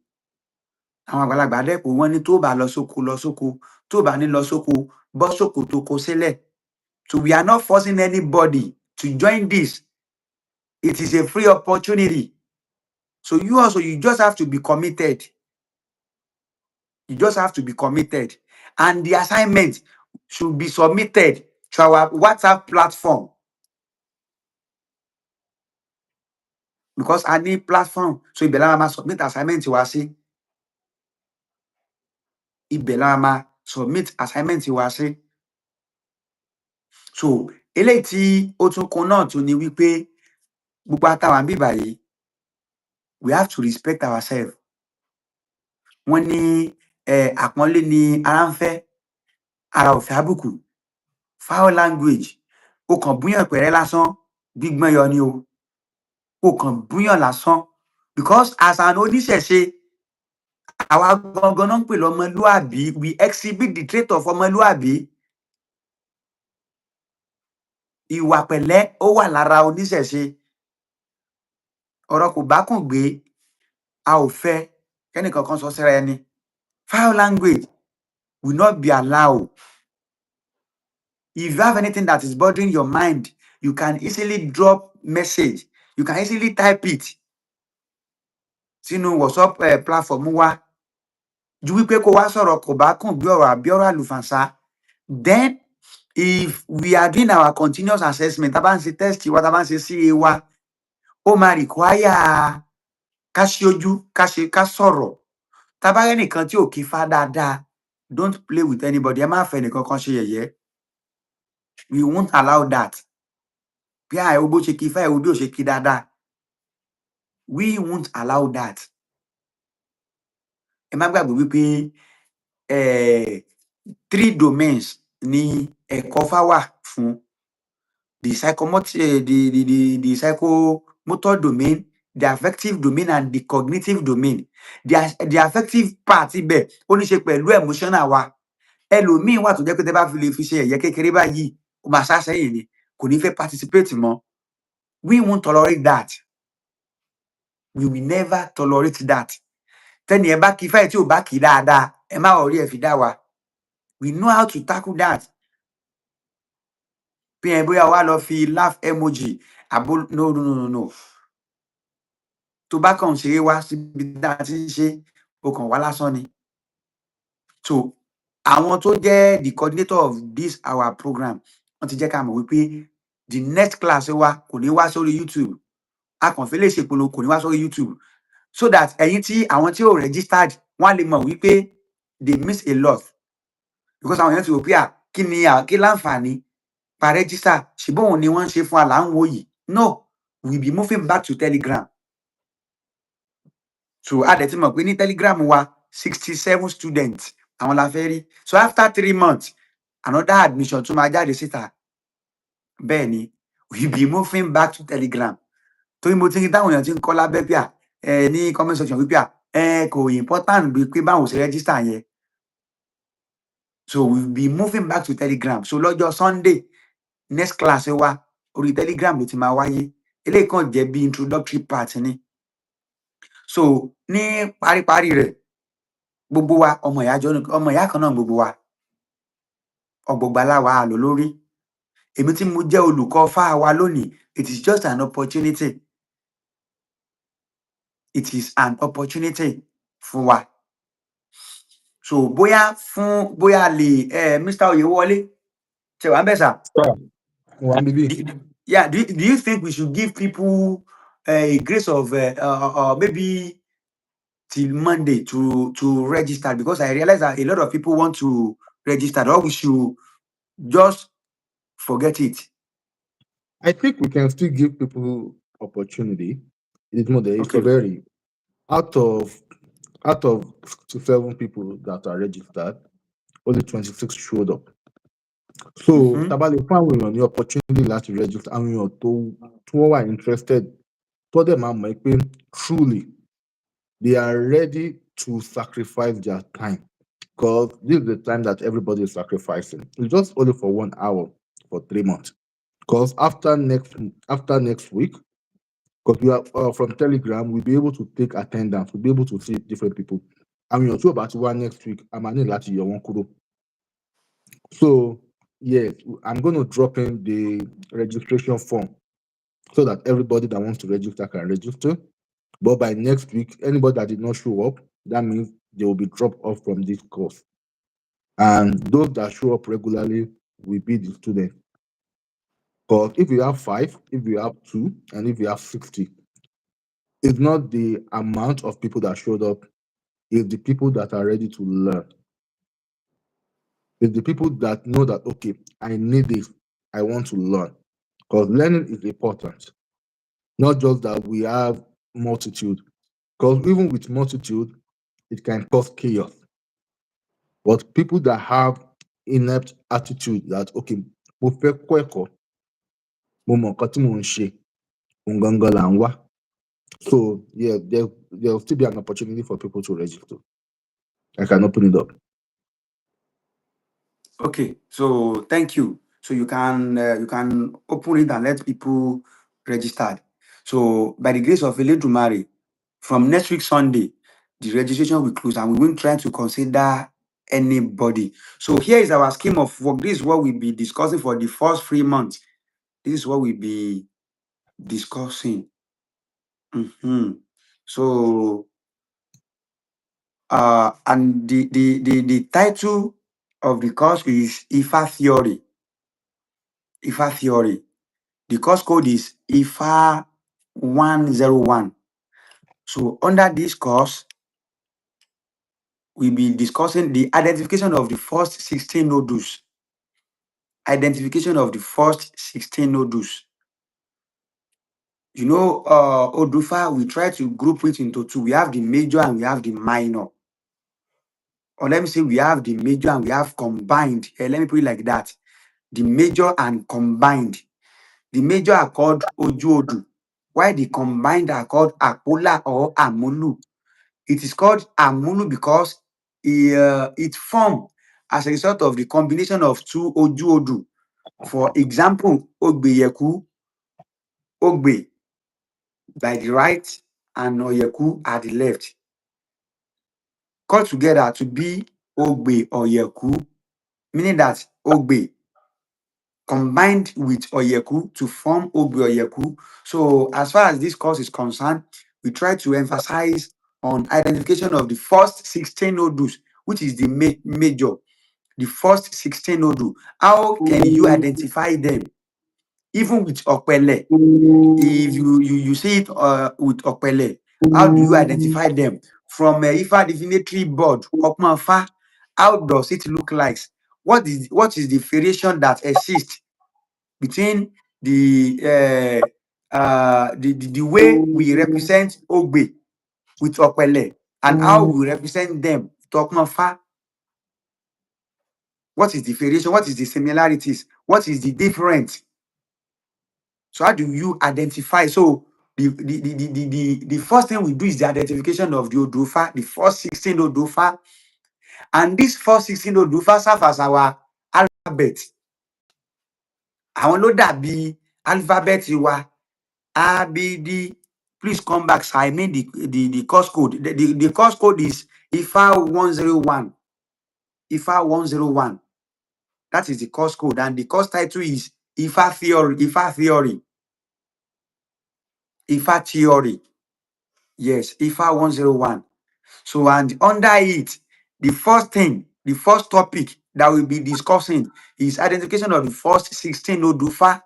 Àwọn àgbàlagbà dẹ́pọ̀ wọ́n ní tó bá lọ sóko, tó bá ní lọ sóko, bọ́ sóko tó kó sílẹ̀. So we are not forcing anybody to join this. It is a free opportunity. So you also, you just have to be committed. You just have to be committed. And the assignment should be submitted to our WhatsApp platform, because I need platform. So ibẹ̀ la máa submit assignment wa sí. Ibẹ̀ la máa submit assignment wa sí. So eléyìí tí ó tún kun náà tún ni wípé gbogbo àtàwọn àbí báyìí, we have to respect ourselves. Wọ́n ní àpọ́nlé ni ara ń fẹ́, ara ò fẹ́ àbùkù. Foul language, ó kàn búyàn pẹ̀rẹ́ lásán, gbígbọ́n yọ ni o. Ó kàn búyàn lásán. Because as an oníṣẹ̀ṣe, àwa gangan náà ń pè lọ́mọlúàbí. We exhibit the trait of ọmọlúàbí. Ìwà pẹ̀lẹ́ ó wà lára oníṣẹ̀ṣe. Ọ̀rọ̀ kò bá kùn gbé, a ò fẹ́ kẹ́nìkan kan sọ síra ẹni. Foul language will not be allowed. If you have anything that is bothering your mind, you can easily drop message. You can easily type it sínú WhatsApp platform wa. Ju wípé kó wá sọ̀rọ̀ kò bá kùn gbé ọ̀rọ̀ àbí ọ̀rọ̀ àlùfànṣá. Then if we are doing our continuous assessment, tá bá ń ṣe test wa, tá bá ń ṣe CA wa, ó máa require ká ṣí ojú, ká sọ̀rọ̀. Tá bá rẹ́nìkan tí ò kí fá dáadáa, don't play with anybody. Ẹ má fẹ́ nìkan kan ṣe yẹ̀yẹ́. We won't allow that. Bí ẹ bó ṣe kí fá, ẹ wo bí ò ṣe kí dáadáa. We won't allow that. Ẹ má gbàgbé wípé 3 domains ni ẹ̀kọ́ fá wà fún. The psychomotor domain, the affective domain, and the cognitive domain. The affective part ibẹ̀ ó ní ṣe pẹ̀lú emotional wa. Ẹlòmíín wà tó jẹ́ pé tẹ́ bá fi lè fi ṣe ẹ̀yẹ kékeré báyìí, ó máa sá sẹ́yìn ni, kò ní fẹ́ participate mọ́. We won't tolerate that. We will never tolerate that. Tẹ́ni ẹ bá kí fáyẹ̀ tí ò bá kí dáadáa, ẹ má worry, ẹ fi dá wa. We know how to tackle that. Bí ẹ bóyá wá lọ fi laugh emoji, no. Tó bá kàn ṣeré wá síbi tá a ti ń ṣe, ó kàn wá lásán ni. So àwọn tó jẹ́ the coordinator of this our program, wọ́n ti jẹ́ ká mọ̀ wípé the next class wa kò ní wá sórí YouTube. A kàn fẹ́ lè ṣe ìpolówó, kò ní wá sórí YouTube. So that ẹ̀yin tí àwọn tí ò registered, wọ́n á lè mọ̀ wípé they miss a lot. Because àwọn èèyàn ti rò pé kí láǹfààní pa register, ṣùgbọ́n òun ni wọ́n ń ṣe fún àlàáwò yìí. No, we'll be moving back to Telegram. So a dẹ̀ ti mọ̀ pé ní Telegram wa 67 students àwọn la fẹ́ rí. So after 3 months, another admission tún máa jáde síta. Bẹ́ẹ̀ ni, we'll be moving back to Telegram. Torí mo ti rí táwọn èèyàn ti ń kọ́ lábẹ́ pé ní comment section wípé kò important bí pé báwo ṣe register yẹn. So we'll be moving back to Telegram. So lọ́jọ́ Sunday, next class wa orí Telegram ló ti máa wáyé. Eléyìí kàn jẹ́ bí introductory part ni. So ní paríparí rẹ̀, gbogbo wa ọmọ ìyá kan náà gbogbo wa. Ọ̀gbọ̀gbà la wà lò lórí. Èmi tí mo jẹ́ olùkọ́ fá wa lónìí, it is just an opportunity. It is an opportunity fún wa. So bóyá lè Mr. Oyewole, ṣé wà ń bẹ̀ sà? Yeah, do you think we should give people a grace of maybe till Monday to register? Because I realize that a lot of people want to register, or we should just forget it. I think we can still give people opportunity. It's more than Okay. very out of 67 people that are registered, only 26 showed up. So tabale fún àwọn èèyàn ní opportunity láti register, àwọn èèyàn tó wọ́n wà interested, tó dẹ̀ máa mọ̀ pé truly they are ready to sacrifice their time, because this is the time that everybody is sacrificing. It's just only for 1 hour for 3 months. Because after next week, because we are from Telegram, we'll be able to take attendance, we'll be able to see different people. I mean, you're about to one next week. I'm going to So yes, I'm going to drop in the registration form so that everybody that wants to register can register. But by next week, anybody that did not show up, that means they will be dropped off from this course. And those that show up regularly will be the students. Because if you have five, if you have two, and if you have 60, it's not the amount of people that showed up, it's the people that are ready to learn. It's the people that know that, okay, I need this, I want to learn. Because learning is important, not just that we have multitude. Because even with multitude, it can cause chaos. But people that have inept attitude that, okay, mo fẹ́ kọ́ ẹ̀kọ́, mo mọ nǹkan tí mò ń ṣe, òun gangan là ń wá. So yeah, there'll still be an opportunity for people to register. I can open it up. Okay, so thank you. So you can open it and let people register. So by the grace of Eledumare, from next week Sunday, the registration will close and we won't try to consider anybody. So here is our scheme of work. This is what we'll be discussing for the first 3 months. This is what we'll be discussing. Mhm. So and the title of the course is Ifa Theory. Ifa Theory. The course code is Ifa 101. So under this course, we'll be discussing the identification of the first 16 nodules. Identification of the first 16 nodules. You know, Odufa, we try to group it into two. We have the major and we have the minor. Or let me say we have the major and we have combined. Let me put it like that. The major and combined. The major are called Ojuodu, while the combined are called Apola or Amulu. It is called Amulu because it formed as a result of the combination of two Ojuodu. For example, Ogbeyeku, Ogbe by the right and Oyeku at the left. Cut together to be Ogbe Oyeku, meaning that Ogbe combined with Oyeku to form Ogbe Oyeku. So as far as this course is concerned, we try to emphasize on identification of the first 16 nodules, which is the major, the first 16 nodules. How can you identify them? Even with Okpele, if you see it with Okpele, how do you identify them? From Ifa divinatory board, Okmanfa, how does it look like? What is the variation that exists between the way we represent Ogbe with Okpele and how we represent them with Okmanfa? What is the variation? What is the similarities? What is the difference? So how do you identify? So the first thing we do is the identification of the Odufa, the first 16 Odufa. And this first 16 Odufa serve as our alphabet. Àwọn ló dàbí alphabet wa. A, B, D. Please come back, sir. I mean the course code. The course code is Ifa 101. Ifa 101. That is the course code. And the course title is Ifa Theory. Ifa Theory. Ifa Theory. Yes, Ifa 101. So, and under it, the first thing, the first topic that we'll be discussing is identification of the first 16 Odufa.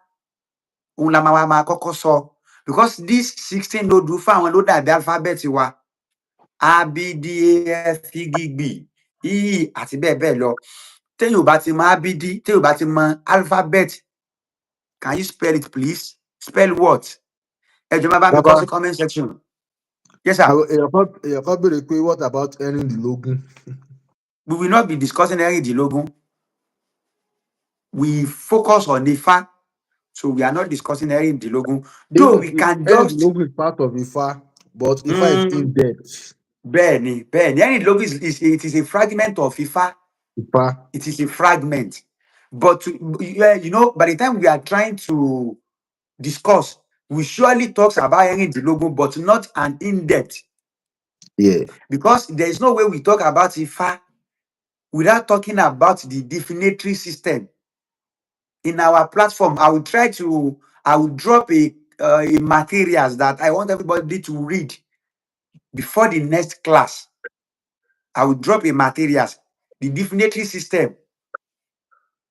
Òun la máa kọ́kọ́ sọ. Because these 16 Odufa, àwọn ló dàbí alphabet wa. A, B, D, A, F, G, B, E, àti bẹ́ẹ̀ bẹ́ẹ̀ lọ. Téèyàn ò bá ti mọ A, B, D, téèyàn ò bá ti mọ alphabet, can you spell it, please? Spell what? Ẹ jọ̀ọ́ má bá mi kọ sí Baba, comment section. Yes, sir. èèyàn kan béèrè pé what about ẹ̀rìndínlógún? We will not be discussing ẹ̀rìndínlógún. We focus on Ifa, so we are not discussing ẹ̀rìndínlógún. Though we can just Ẹ̀rìndínlógún is part of Ifa, but Ifa is in depth. bẹ́ẹ̀ni ẹ̀rìndínlógún it is a fragment of Ifa. Ifa. It is a fragment. But by the time we are trying to discuss, we surely talks about ẹ̀rìndínlógún, but not an in-depth. Yeah. Because there is no way we talk about Ifa without talking about the divinatory system. In our platform, I will drop a materials that I want everybody to read before the next class. I will drop a materials. The divinatory system.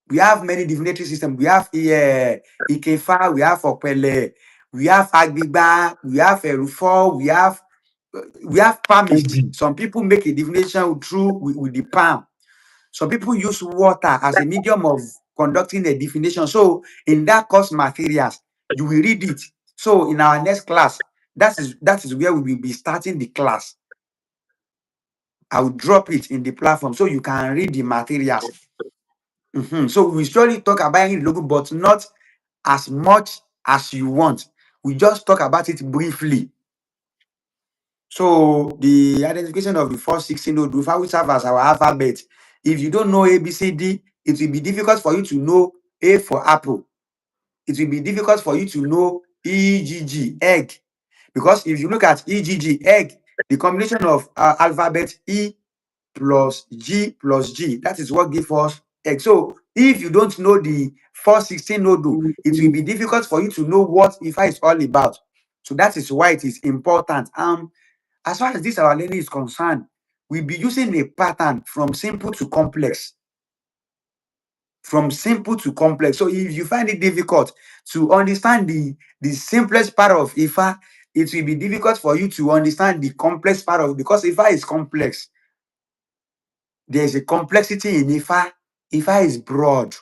We have many divinatory systems. We have Ikefa, we have Opele, we have Agbiba, we have Erufo, we have palmist. OG. Some people make a divination through with the palm. Some people use water as a medium of conducting a divination. So in that course materials, you will read it. So in our next class, that is where we will be starting the class. I will drop it in the platform so you can read the materials. So we surely talk about it logo, but not as much as you want. We just talk about it briefly. So the identification of the first 16 node will serve as our alphabet. If you don't know A, B, C, D, it will be difficult for you to know A for apple. It will be difficult for you to know E, G, G, egg. Because if you look at E, G, G, egg, the combination of alphabet E plus G, that is what gives us egg. So if you don't know the first 16 node, it will be difficult for you to know what Ifa is all about. So that is why it is important. As far as this our learning is concerned, we'll be using a pattern from simple to complex. From simple to complex. So if you find it difficult to understand the simplest part of Ifa, it will be difficult for you to understand the complex part of, because Ifa is complex. There's a complexity in Ifa. Ifa is broad.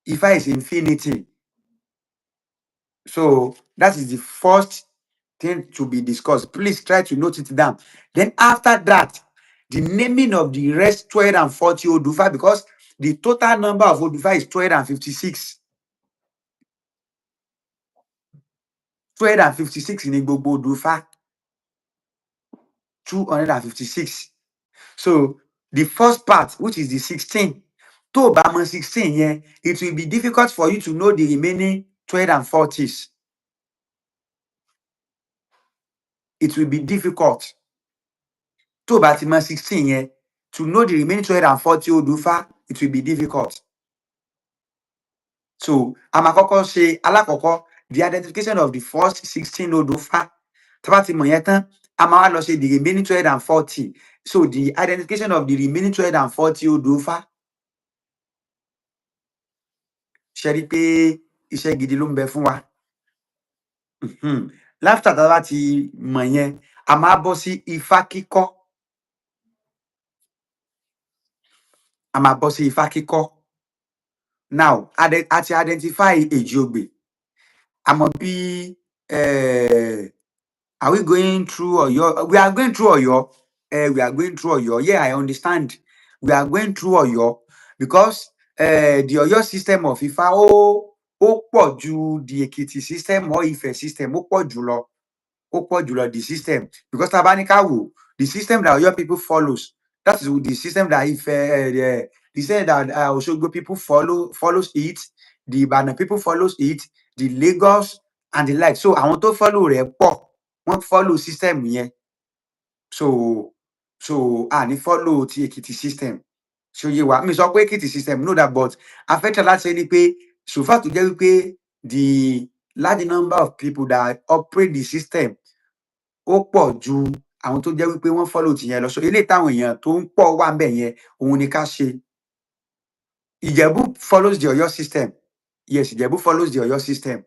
Ifa is infinity. So that is the first thing to be discussed. Please try to note it down. Then after that, the naming of the rest 240 Odufa, because the total number of Odufa is 256. 256 ní gbogbo Odufa. 256. So the first part, which is the 16, tó bá mọ 16 yẹn, it will be difficult for you to know the remaining 240s. It will be difficult. Tó bá ti mọ 16 yẹn, to know the remaining 240 Odufa, it will be difficult. So a máa kọ́kọ́ ṣe alákọ̀ọ́kọ́, the identification of the first 16 Odufa. Tá bá ti mọ̀ yẹn tán, a máa wá lọ ṣe the remaining 240. So the identification of the remaining 240 Odufa. Ṣé rí pé iṣẹ́ gidi ló ń bẹ fún wa? Láfítà tá bá ti mọ̀ yẹn, a máa bọ́ sí Ifá kíkọ́. A máa bọ́ sí Ifá kíkọ́. Now, a ti identify Èjìogbè. A mọ̀ bí are we going through Ọ̀yọ́? We are going through Ọ̀yọ́. We are going through Ọ̀yọ́. Yeah, I understand. We are going through Ọ̀yọ́ because the Ọ̀yọ́ system of Ifá ó pọ̀ ju the Èkìtì system or Ifẹ̀ system. Ó pọ̀ jùlọ the system, because tá bá ní ká wò, the system that Ọ̀yọ́ people follows, that is the system that Ifẹ̀ the system that Òṣogbo people follows it, the Ìbàdàn people follows it, the Lagos and the like. So àwọn tó follow rẹ̀ pọ̀, wọ́n follow system yẹn. So a ní follow ti Èkìtì system. So yé wa, mi sọ pé Èkìtì system know that, but a fẹ́ try láti ṣe ni pé so far tó jẹ́ wípé the large number of people that operate the system ó pọ̀ ju àwọn tó jẹ́ wípé wọ́n follow ti yẹn lọ. So eléyìí táwọn èèyàn tó ń pọ̀ wà ńbẹ̀ yẹn, òun ni ká ṣe. Ìjẹ̀bú follows the Ọ̀yọ́ system. Yes, Ìjẹ̀bú follows the Ọ̀yọ́ system.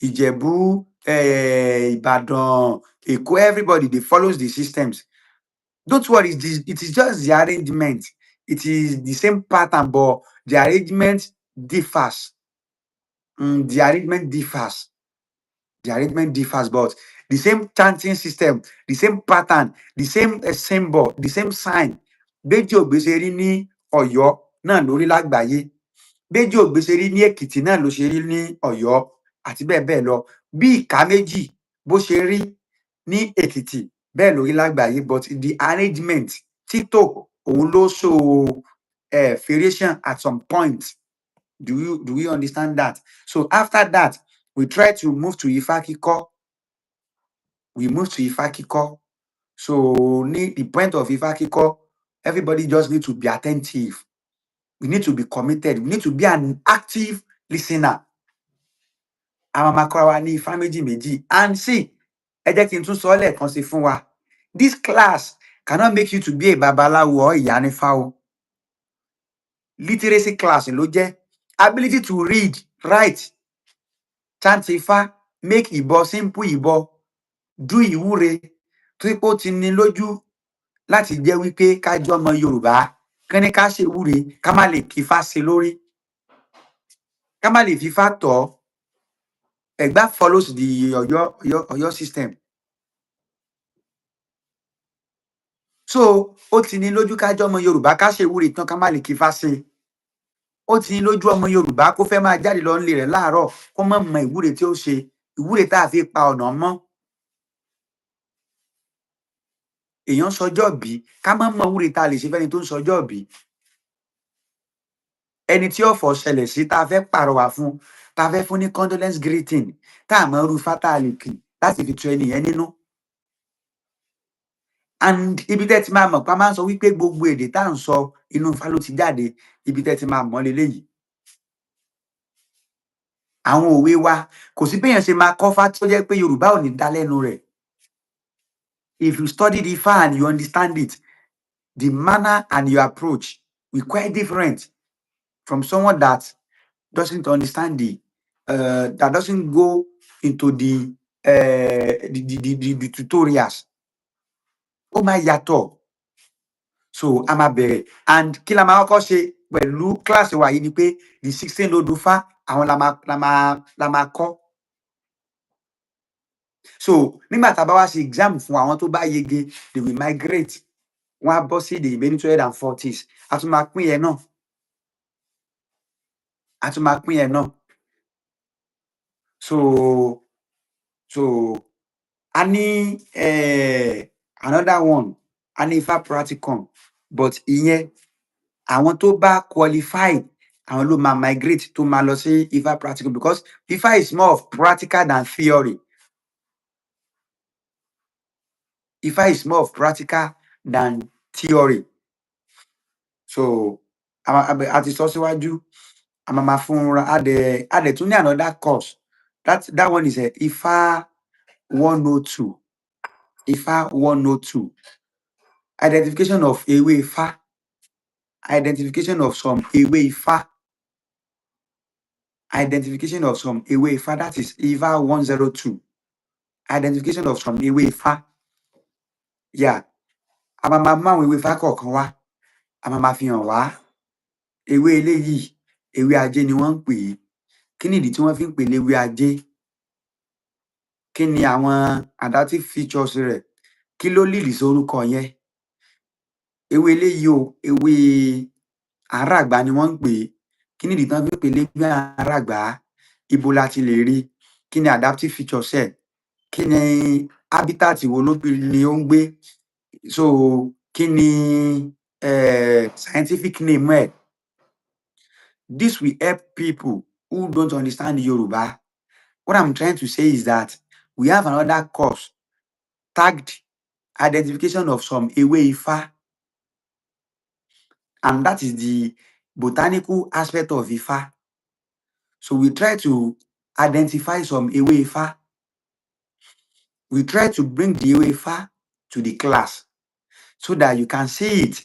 Ìjẹ̀bú, Ìbàdàn, Èkó, everybody they follows the systems. Don't worry, it is just the arrangement. It is the same pattern, but the arrangement differs. The arrangement differs, but the same chanting system, the same pattern, the same symbol, the same sign. Béjìogbè ṣe rí ní Ọ̀yọ́ náà ló rí lágbàáyé. Béjìogbè ṣe rí ní Èkìtì náà ló ṣe rí ní Ọ̀yọ́, àti bẹ́ẹ̀ bẹ́ẹ̀ lọ. Bí ìka méjì bó ṣe rí ní Èkìtì, bẹ́ẹ̀ ló rí lágbàáyé, but the arrangement, títò, òun ló show variation at some point. Do we understand that? So after that, we try to move to Ifá kíkọ́. We move to Ifá kíkọ́. So the point of Ifá kíkọ́, everybody just need to be attentive. We need to be committed. We need to be an active listener. àwọn máa kọ́ra wa ní ifá méjì méjì. And see, ẹ jẹ́ kí n tún sọ ọ́ lẹ́ẹ̀kan sí fún wa. This class cannot make you to be a babaláwo or ìyá nífá o. Literacy class ló jẹ́. Ability to read, write, chant ifá, make ìbọ, simple ìbọ, do ìwúre, tó pé ó ti ní lójú láti jẹ́ wípé ká jẹ́ ọmọ Yorùbá, kán ní ká ṣe ìwúre, ká má lè kífá sí lórí, ká má lè fífá tọ̀. Ẹ̀gbá follows the Ọ̀yọ́ system. So ó ti ní lójú ká jẹ́ ọmọ Yorùbá, ká ṣe ìwúre tán ká má lè kífá sí. Ó ti ní lójú ọmọ Yorùbá kó fẹ́ máa jáde lọ nílé rẹ̀ láàárọ̀ kó má mọ ìwúre tí ó ṣe, ìwúre tá a fi pa ọ̀nà mọ́. Èèyàn sọjọ́ bí, ká má mọ ìwúre tá a lè ṣe fẹ́ni tó ń sọjọ́ bí. Ẹni tí ọ̀fọ̀ ṣẹlẹ̀ sí tá a fẹ́ pàrọwà fún, tá a fẹ́ fún ní condolence greeting, tá a mọ irú fatality láti fi tu ẹni yẹn nínú. And ibi tẹ́ ti máa mọ̀ pa máa ń sọ wípé gbogbo èdè tá à ń sọ inú Ifá ló ti jáde, ibi tẹ́ ti máa mọ̀ leléyìí. Àwọn òwe wa kò sí béèyàn ṣe máa kọ́fá tó jẹ́ pé Yorùbá ò ní dá lẹ́nu rẹ̀. If you study the Ifá and you understand it, the manner and your approach will quite different from someone that doesn't understand that doesn't go into the tutorials. Ó máa yàtọ̀. So a máa bẹ̀rẹ̀, and kí la máa kọ́kọ́ ṣe pẹ̀lú kíláàsì wa yìí ni pé the 16 odù Ifá àwọn la máa kọ́. So nígbà tá a bá wá ṣe exam fún àwọn tó bá yege, they will migrate. Wọ́n á bọ́ sí the remaining 240s. A tún máa pín yẹn náà. So a ní another one, a ní Ifá practicum, but ìyẹn àwọn tó bá qualify àwọn ló máa migrate tó máa lọ sí Ifá practicum, because Ifá is more of practical than theory. Ifá is more of practical than theory. So a ti sọ síwájú, a máa fún a dẹ̀ tún ní another course. That one is Ifá 102. Ifá 102. Identification of ewé Ifá. Identification of some ewé Ifá. Identification of some ewé Ifá. That is Ifá 102. Identification of some ewé Ifá. Yeah. A máa mú àwọn ewé Ifá kọ̀ọ̀kan wá. A máa fi hàn wá. Ewé eléyìí, ewé ajé ni wọ́n ń pè é. Kí nìdí tí wọ́n fi ń pè é léwé ajé? Kí ni àwọn adaptive features rẹ̀? Kí ló lead sí orúkọ yẹn? Ewé eléyìí o, ewé àràgbá ni wọ́n ń pè é. Kí nìdí tí wọ́n fi ń pè é léwé àràgbá? Ibo la ti lè rí? Kí ni adaptive features ẹ̀? Kí ni habitat wo ni ó ń gbé? So kí ni scientific name ẹ̀? This will help people who don't understand Yoruba. What I'm trying to say is that we have another course tagged identification of some ewé Ifá, and that is the botanical aspect of Ifá. So we try to identify some ewé Ifá. We try to bring the ewé Ifá to the class so that you can see it.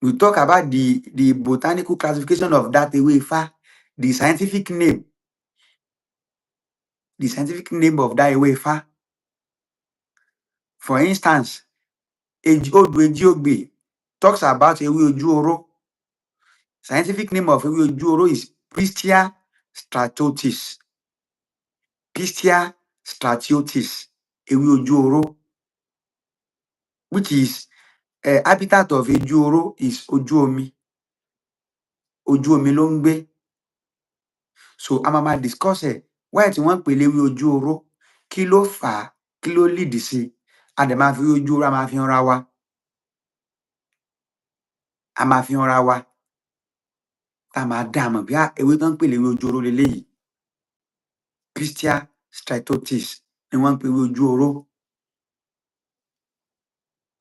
We talk about the botanical classification of that ewé Ifá, the scientific name of that ewé Ifá. For instance, Odù Ejiogbe talks about ewé ojú oró. Scientific name of ewé ojú oró is Pistia stratiotis. Pistia stratiotis, ewé ojú oró, which is habitat of ojú oró is ojú omi. Ojú omi ló ń gbé. So a máa discuss ẹ̀. Why tí wọ́n ń pè léwé ojú oró? Kí ló fà á? Kí ló lead sí? A dẹ̀ máa fi ojú oró, a máa fi hànra wa. A máa fi hànra wa. Tá a máa dá a mọ̀ bí ewé tó ń pè léwé ojú oró leléyìí. Pistia stratiotis ni wọ́n ń pè ewé ojú oró.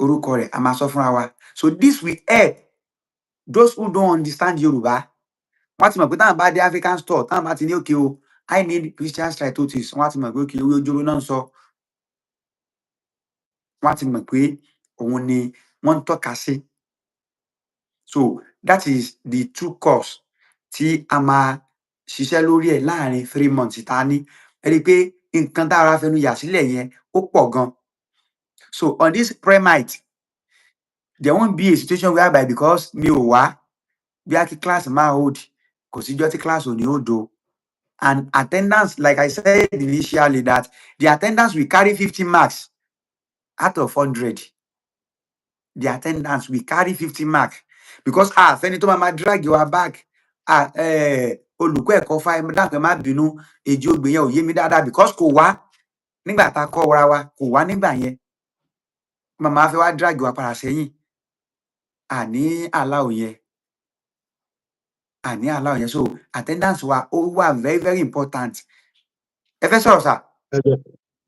Orúkọ rẹ̀ a máa sọ fúnra wa. So this will help those who don't understand Yorùbá. Wọ́n ti mọ̀ pé táwọn bá dé African store, táwọn bá ti ní òkè o, I need Christian Straitotis wọ́n á ti mọ̀ pé kí ewé ojúró náà ń sọ, wọ́n á ti mọ̀ pé òun ni wọ́n ń tọ́ka sí. So that is the two course tí a máa ṣiṣẹ́ lórí ẹ̀ láàrin 3 months tá a ní. Ẹ rí i pé nǹkan tá a ra fẹnu yà sílẹ̀ yẹn ó pọ̀ gan. So on this premise, there won't be a situation whereby because mi ò wá bí a kí class máa hold, kò síjọ́ tí class ò ní hold o. And attendance, like I said initially, that the attendance will carry 50 marks out of 100. The attendance will carry 50 marks because fẹ́ni tó máa drag your back, olùkọ́ ẹ̀kọ́ fa dákun ẹ má bínú, èjì ògbè yẹn ò yé mi dáadáa because kò wá nígbà tá a kọ́ ra wa, kò wá nígbà yẹn. Màmá fẹ́ wá drag wa padà sẹ́yìn. Àní allow yẹn. Àní allow yẹn. So attendance wa ó wà very very important. Ẹ fẹ́ sọ̀rọ̀ sà?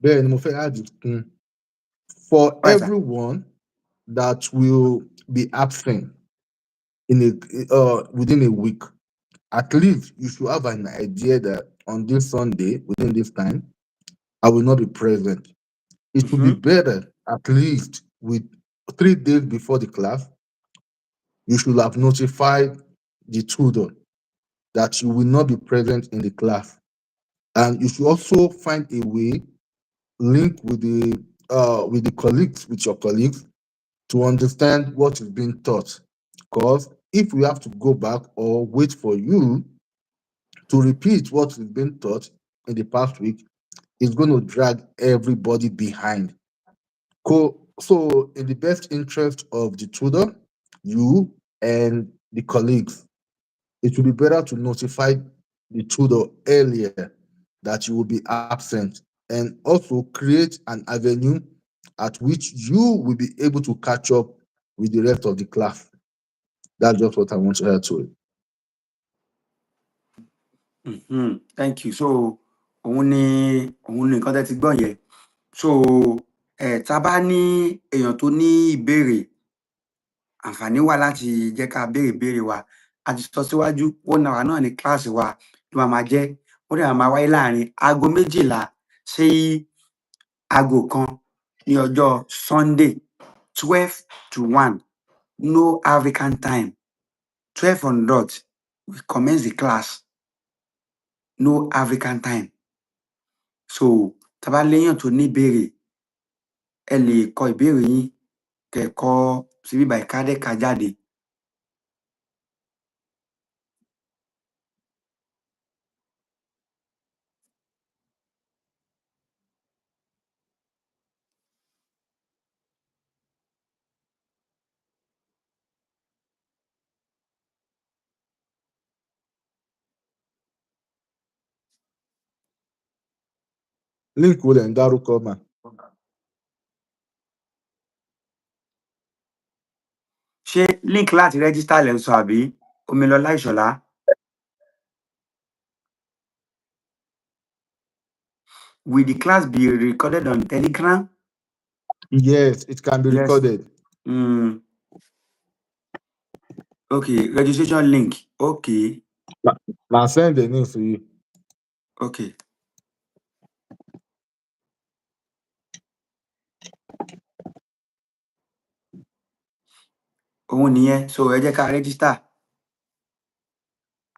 Bẹ́ẹ̀ ni mo fẹ́ add kún. For Right, sir. everyone that will be absent in within a week, at least you should have an idea that on this Sunday, within this time, I will not be present. It would be better, at least with 3 days before the class, you should have notified the tutor that you will not be present in the class. And you should also find a way, link with the colleagues, with your colleagues, to understand what is being taught. Because if we have to go back or wait for you to repeat what is being taught in the past week, it's going to drag everybody behind. So, in the best interest of the tutor, you and the colleagues, it will be better to notify the tutor earlier that you will be absent, and also create an avenue at which you will be able to catch up with the rest of the class. That's just what I want to add to it. Thank you. So òun ni nǹkan tẹ́ ti gbọ́ yẹn. So tá a bá ní èèyàn tó ní ìbéèrè, àǹfààní wà láti jẹ́ ká béèrè ìbéèrè wa. A ti sọ síwájú 1 hour náà ni kíláàsì wa ló máa jẹ́. Ó dẹ̀ máa wáyé láàrin aago 12 sí aago 1 ní ọjọ́ Sunday 12 to 1, no African time. 12 on dot, we commence the class, no African time. So tá a bá léèyàn tó ní ìbéèrè, ẹ lè kọ ìbéèrè yín kẹ́ kọ síbí báyìí ká dẹ̀ kà jáde. Link wo lẹ̀ ń dárúkọ mà? Ṣé link láti register lẹ́ ń sọ àbí Omilọlá Ìṣọ̀lá? Will the class be recorded on Telegram? Yes, it can be Yes. recorded. Okay, registration link. Okay. Now send the news to you. Okay. Òun nìyẹn. So ẹ jẹ́ ká register.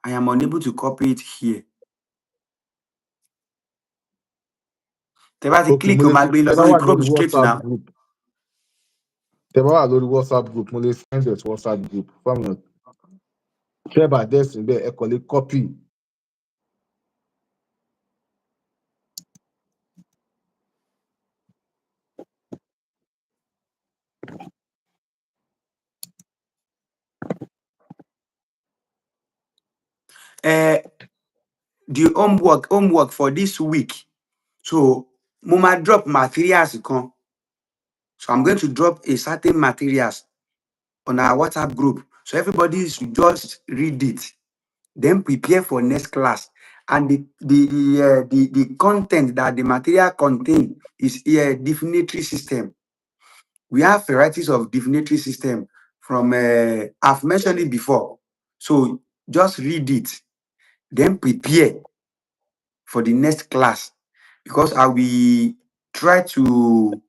I am unable to copy it here. Tẹ́ bá ti Okay, click, mo ó lè máa gbé lọ tẹ́ bá sórí wà Chrome lórí straight WhatsApp now. group. Tẹ́ bá wà lórí WhatsApp group, mo lè send it to WhatsApp group. Fáwọn share by this in there, ẹ kàn lè copy. The homework for this week. So mo máa drop materials kan. So I'm going to drop a certain materials on our WhatsApp group. So everybody should just read it, then prepare for next class. And the content that the material contain is a definitory system. We have varieties of definitory system from I've mentioned it before. So just read it, then prepare. for the next class, because I will try to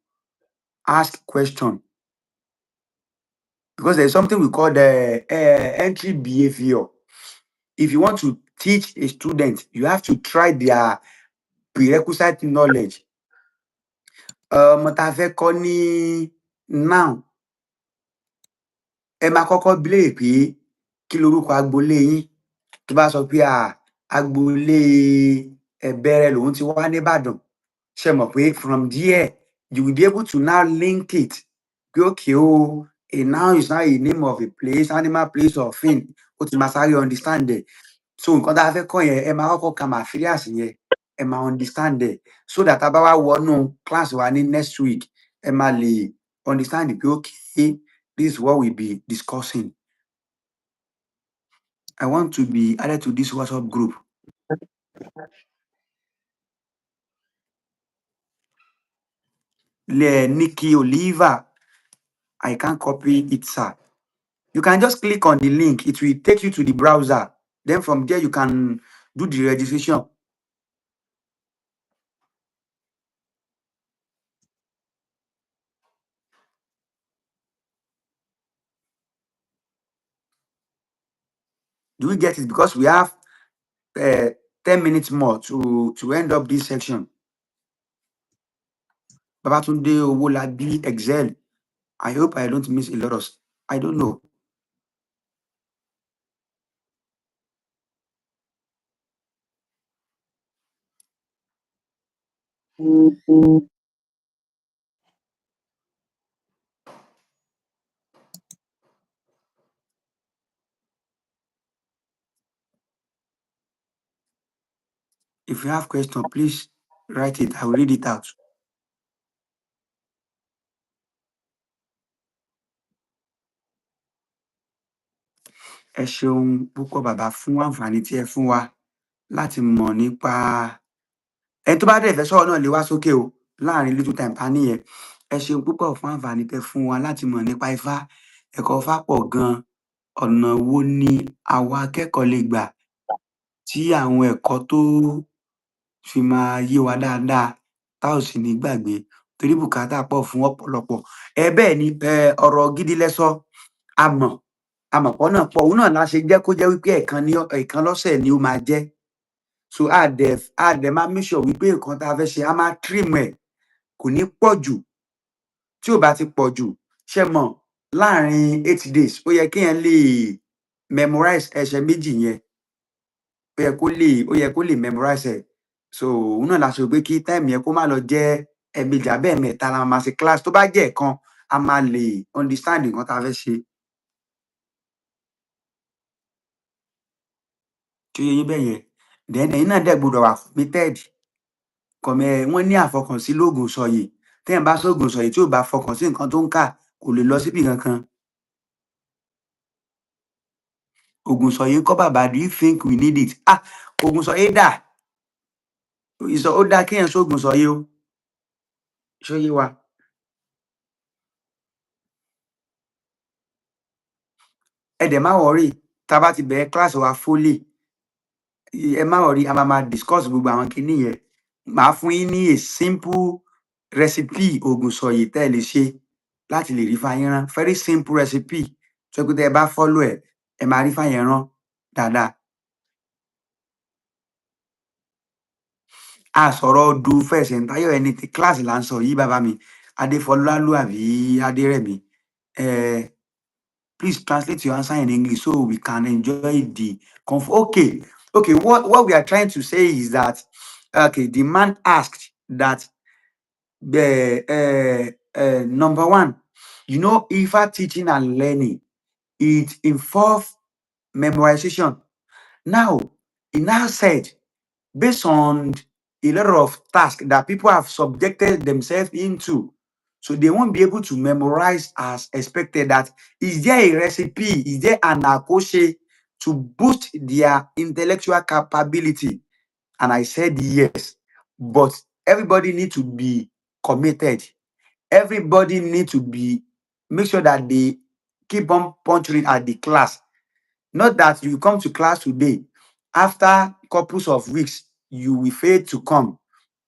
ask question, because there's something we call the entry behavior. If you want to teach a student, you have to try their prerequisite knowledge. Ọmọ tá a fẹ́ kọ́ ní now, ẹ máa kọ́kọ́ béèrè pé kí lorúkọ agboolé yín. Tó bá sọ pé agboolé Ẹ̀bẹ̀rẹ̀ lòun ti wá nìbàdàn, ṣe mọ̀ pé from there you will be able to now link it pé okay o, a noun is now a name of a place, animal, place or thing. Ó ti máa sáré understand ẹ̀. So nǹkan tá a fẹ́ kọ́ yẹn, ẹ máa kọ́kọ́ ka materials yẹn, ẹ máa understand ẹ̀, so that tá a bá wá wọnú class wa ní next week, ẹ máa lè understand pé okay, this is what we be discussing. I want to be added to this WhatsApp group. Nikki Oliver, I can't copy it, sir. You can just click on the link. It will take you to the browser. Then from there, you can do the registration. Do we get it? Because we have 10 minutes more to end up this section. Babatunde Owolabi Excel. I hope I don't miss a lot of. I don't know. If you have question, please write it. I will read it out. Ẹ ṣeun púpọ̀ bàbá fún àǹfààní tí ẹ fún wa láti mọ̀ nípa. Ẹni tó bá dẹ̀ fẹ́ sọ̀rọ̀ náà lè wá sókè o láàrin little time ta nìyẹn. Ẹ ṣeun púpọ̀ fún àǹfààní tẹ́ fún wa láti mọ̀ nípa Ifá. Ẹ̀kọ́ Ifá pọ̀ gan-an. Ọ̀nà wo ni àwọn akẹ́kọ̀ọ́ lè gbà tí àwọn ẹ̀kọ́ tó fi máa yé wa dáadáa tá ò sì ní gbàgbé, torí bùkátà pọ̀ fún ọ̀pọ̀lọpọ̀. Bẹ́ẹ̀ ni ọ̀rọ̀ gidi lẹ sọ. Àmọ̀pọ̀ náà pọ̀. Òun náà la ṣe jẹ́ kó jẹ́ wípé ẹ̀kan lọ́sẹ̀ ni ó máa jẹ́. So a dẹ̀ máa make sure wípé nǹkan tá a fẹ́ ṣe, a máa trim ẹ̀, kò ní pọ̀ jù. Tí ò bá ti pọ̀ jù, ṣé mọ̀, láàrin 8 days ó yẹ kéèyàn lè memorize ẹsẹ̀ méjì yẹn. Ó yẹ kó lè memorize ẹ̀. So òun náà la ṣe rò pé kí time yẹn kó má lọ jẹ́ ẹ̀ẹ̀mejì àbí ẹ̀ẹ̀mẹ́ta la máa ṣe class. Tó bá jẹ́ ẹ̀kan, a máa lè understand nǹkan tá a fẹ́ ṣe. Ṣó yé yín bẹ́yẹn? Then ẹ̀yin náà dẹ̀ gbọdọ̀ wà committed. Wọ́n ní àfọkànsí lóògùn ìsọ̀yè. Téèyàn bá sóògùn ìsọ̀yè tí ò bá fọkàn sí nǹkan tó ń kà, kò lè lọ síbì kankan. Ògùn ìsọ̀yè ńkọ́ bàbá? Do you think we need it? Ògùn ìsọ̀yè dà. Ó dá kéèyàn sóògùn ìsọ̀yè o. Ṣó yé wa? Ẹ dẹ̀ má worry, tá a bá ti bẹ̀rẹ̀ class wa fully, ẹ má worry, a máa discuss gbogbo àwọn kinní yẹn. Màá fún yín ní a simple recipe ògùn ìsọ̀yè tẹ́ ẹ lè ṣe láti lè rí Ifá yín rán. Very simple recipe. Tó jẹ́ pé tẹ́ ẹ bá follow ẹ̀, ẹ máa rí Ifá yẹn rán dáadáa. A sọ̀rọ̀ Odu Fẹ̀sẹ̀ntáyọ̀ ẹni tí class là ń sọ yìí bàbá mi. Adéfọlálú àbí Adérẹ̀mí. Please translate your answer in English so we can enjoy the okay. What we are trying to say is that the man asked that the number one, Ifa teaching and learning, it involves memorization. Now, he now said, based on a lot of tasks that people have subjected themselves into, so they won't be able to memorize as expected. That is there a recipe? Is there an akoshe to boost their intellectual capability? And I said yes, but everybody need to be committed. Everybody need to make sure that they keep on puncturing at the class. Not that you come to class today, after couples of weeks, you will fail to come.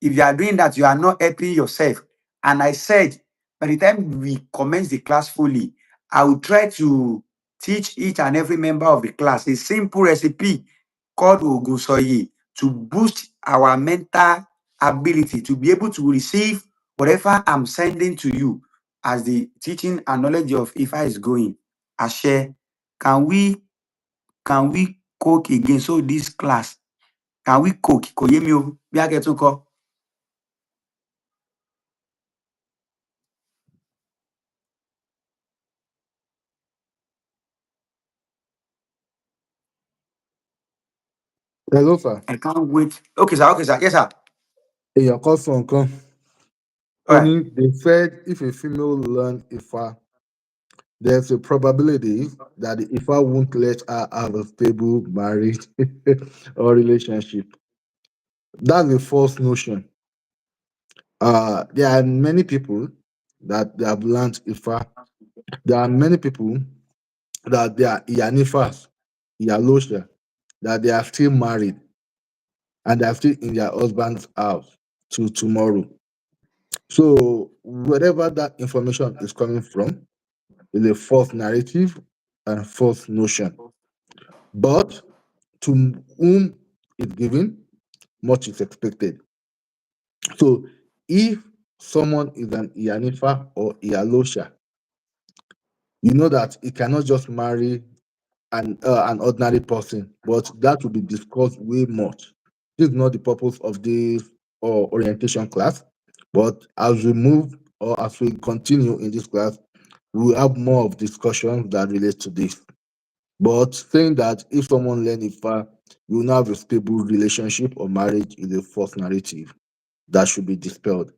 If you are doing that, you are not helping yourself. And I said, by the time we commence the class fully, I will try to teach each and every member of the class a simple recipe called Ogunsoye to boost our mental ability to be able to receive whatever I'm sending to you as the teaching and knowledge of Ifa is going. Ashe, can we cook again? So this class, can we cook? Kò yé mi o, bí a kẹ́ tún kọ́. Hello, sir. I can't wait. Okay, sir. Okay, sir. Yes, sir. Èèyàn kan sọ nǹkan. All right. Only they said if a female learn Ifa, there's a probability that the Ifa won't let her have a stable marriage or relationship. That's a false notion. There are many people that they have learned Ifa. There are many people that they are Iyanifas, Iyalosha, that they are still married and they are still in their husband's house to tomorrow. So wherever that information is coming from is a false narrative and false notion. But to whom it's given, much is expected. So if someone is an Iyanifa or Iyalosha, you know that he cannot just marry an ordinary person, but that will be discussed way much. This is not the purpose of this orientation class, but as we move or as we continue in this class, we will have more of discussions that relate to this. But saying that if someone learn Ifa, you will not have a stable relationship or marriage is a false narrative that should be dispelled.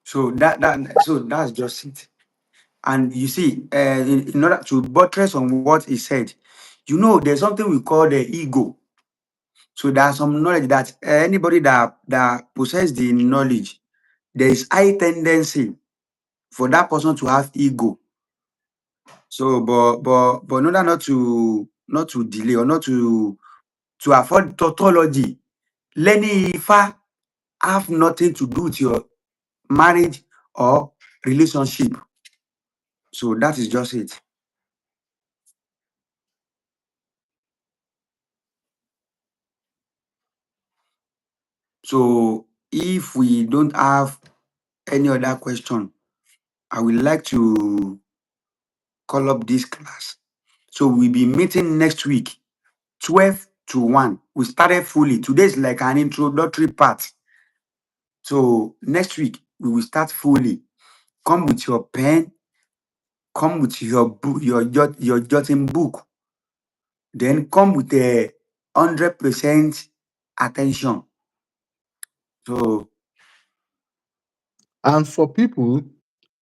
So that's just it. And you see, in order to buttress on what he said, there's something we call the ego. So there's some knowledge that anybody that possess the knowledge, there is high tendency for that person to have ego. So, but in order not to delay or not to afford tautology, learning Ifa have nothing to do with your marriage or relationship. So that is just it. So if we don't have any other question, I would like to call up this class. So we'll be meeting next week, 12 to 1. We started fully. Today is like an introductory part. So next week we will start fully. Come with your pen, come with your book, your jotting book. Then come with a 100% attention. So And for people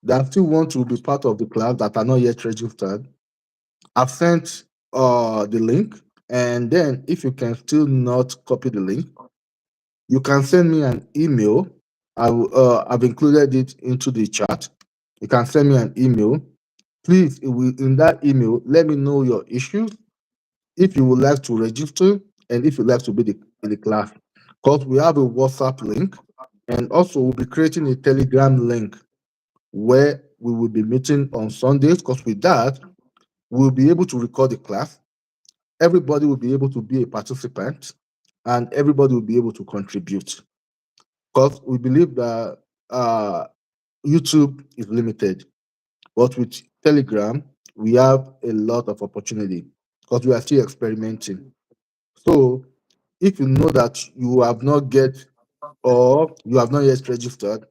that still want to be part of the class that are not yet registered, I've sent the link. And then if you can still not copy the link, you can send me an email. I've included it into the chat. You can send me an email. Please, in that email, let me know your issues, if you would like to register, and if you'd like to be in the class. Because we have a WhatsApp link, and also we'll be creating a Telegram link where we will be meeting on Sundays. Because with that, we'll be able to record the class. Everybody will be able to be a participant, and everybody will be able to contribute. Because we believe that uh, YouTube is limited, but with Telegram, we have a lot of opportunity because we are still experimenting. So if you know that you have not get or you have not yet registered,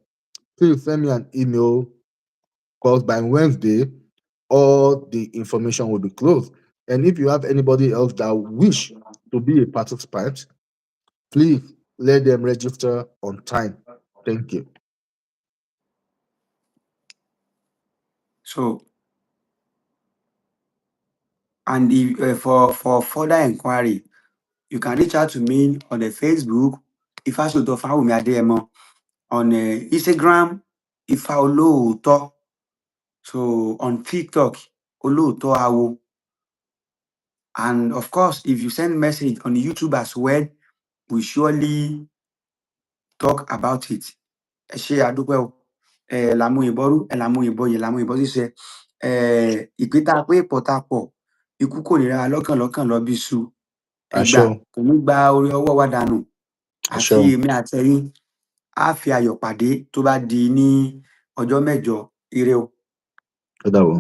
please send me an email because by Wednesday, all the information will be closed. And if you have anybody else that wish to be a participant, please let them register on time. Thank you. so and if, for further inquiry, you can reach out to me on the Facebook, Ifasoto Fawumi Adeyemo, on Instagram, Ifa Olooto, so on TikTok, Olooto Awo, And of course, if you send message on YouTube as well, we surely talk about it. Ẹ ṣé àdúpẹ́ o. Làmú ìbọ́rú, làmú ìbọyè, làmú ìbọ́ ṣíṣe. Ìpín tá a pé pọ̀ tá a pọ̀, ikú kò ní ra lọ́kàn lọ bí iṣu. Ẹgbà àṣẹ o, kò ní gba orí ọwọ́ wa dànù. àṣẹ Àti o, èmi àtẹ̀yìn á fi ayọ̀ pàdé tó bá di ní ọjọ́ mẹ́jọ. Ire o. ó dàbọ̀.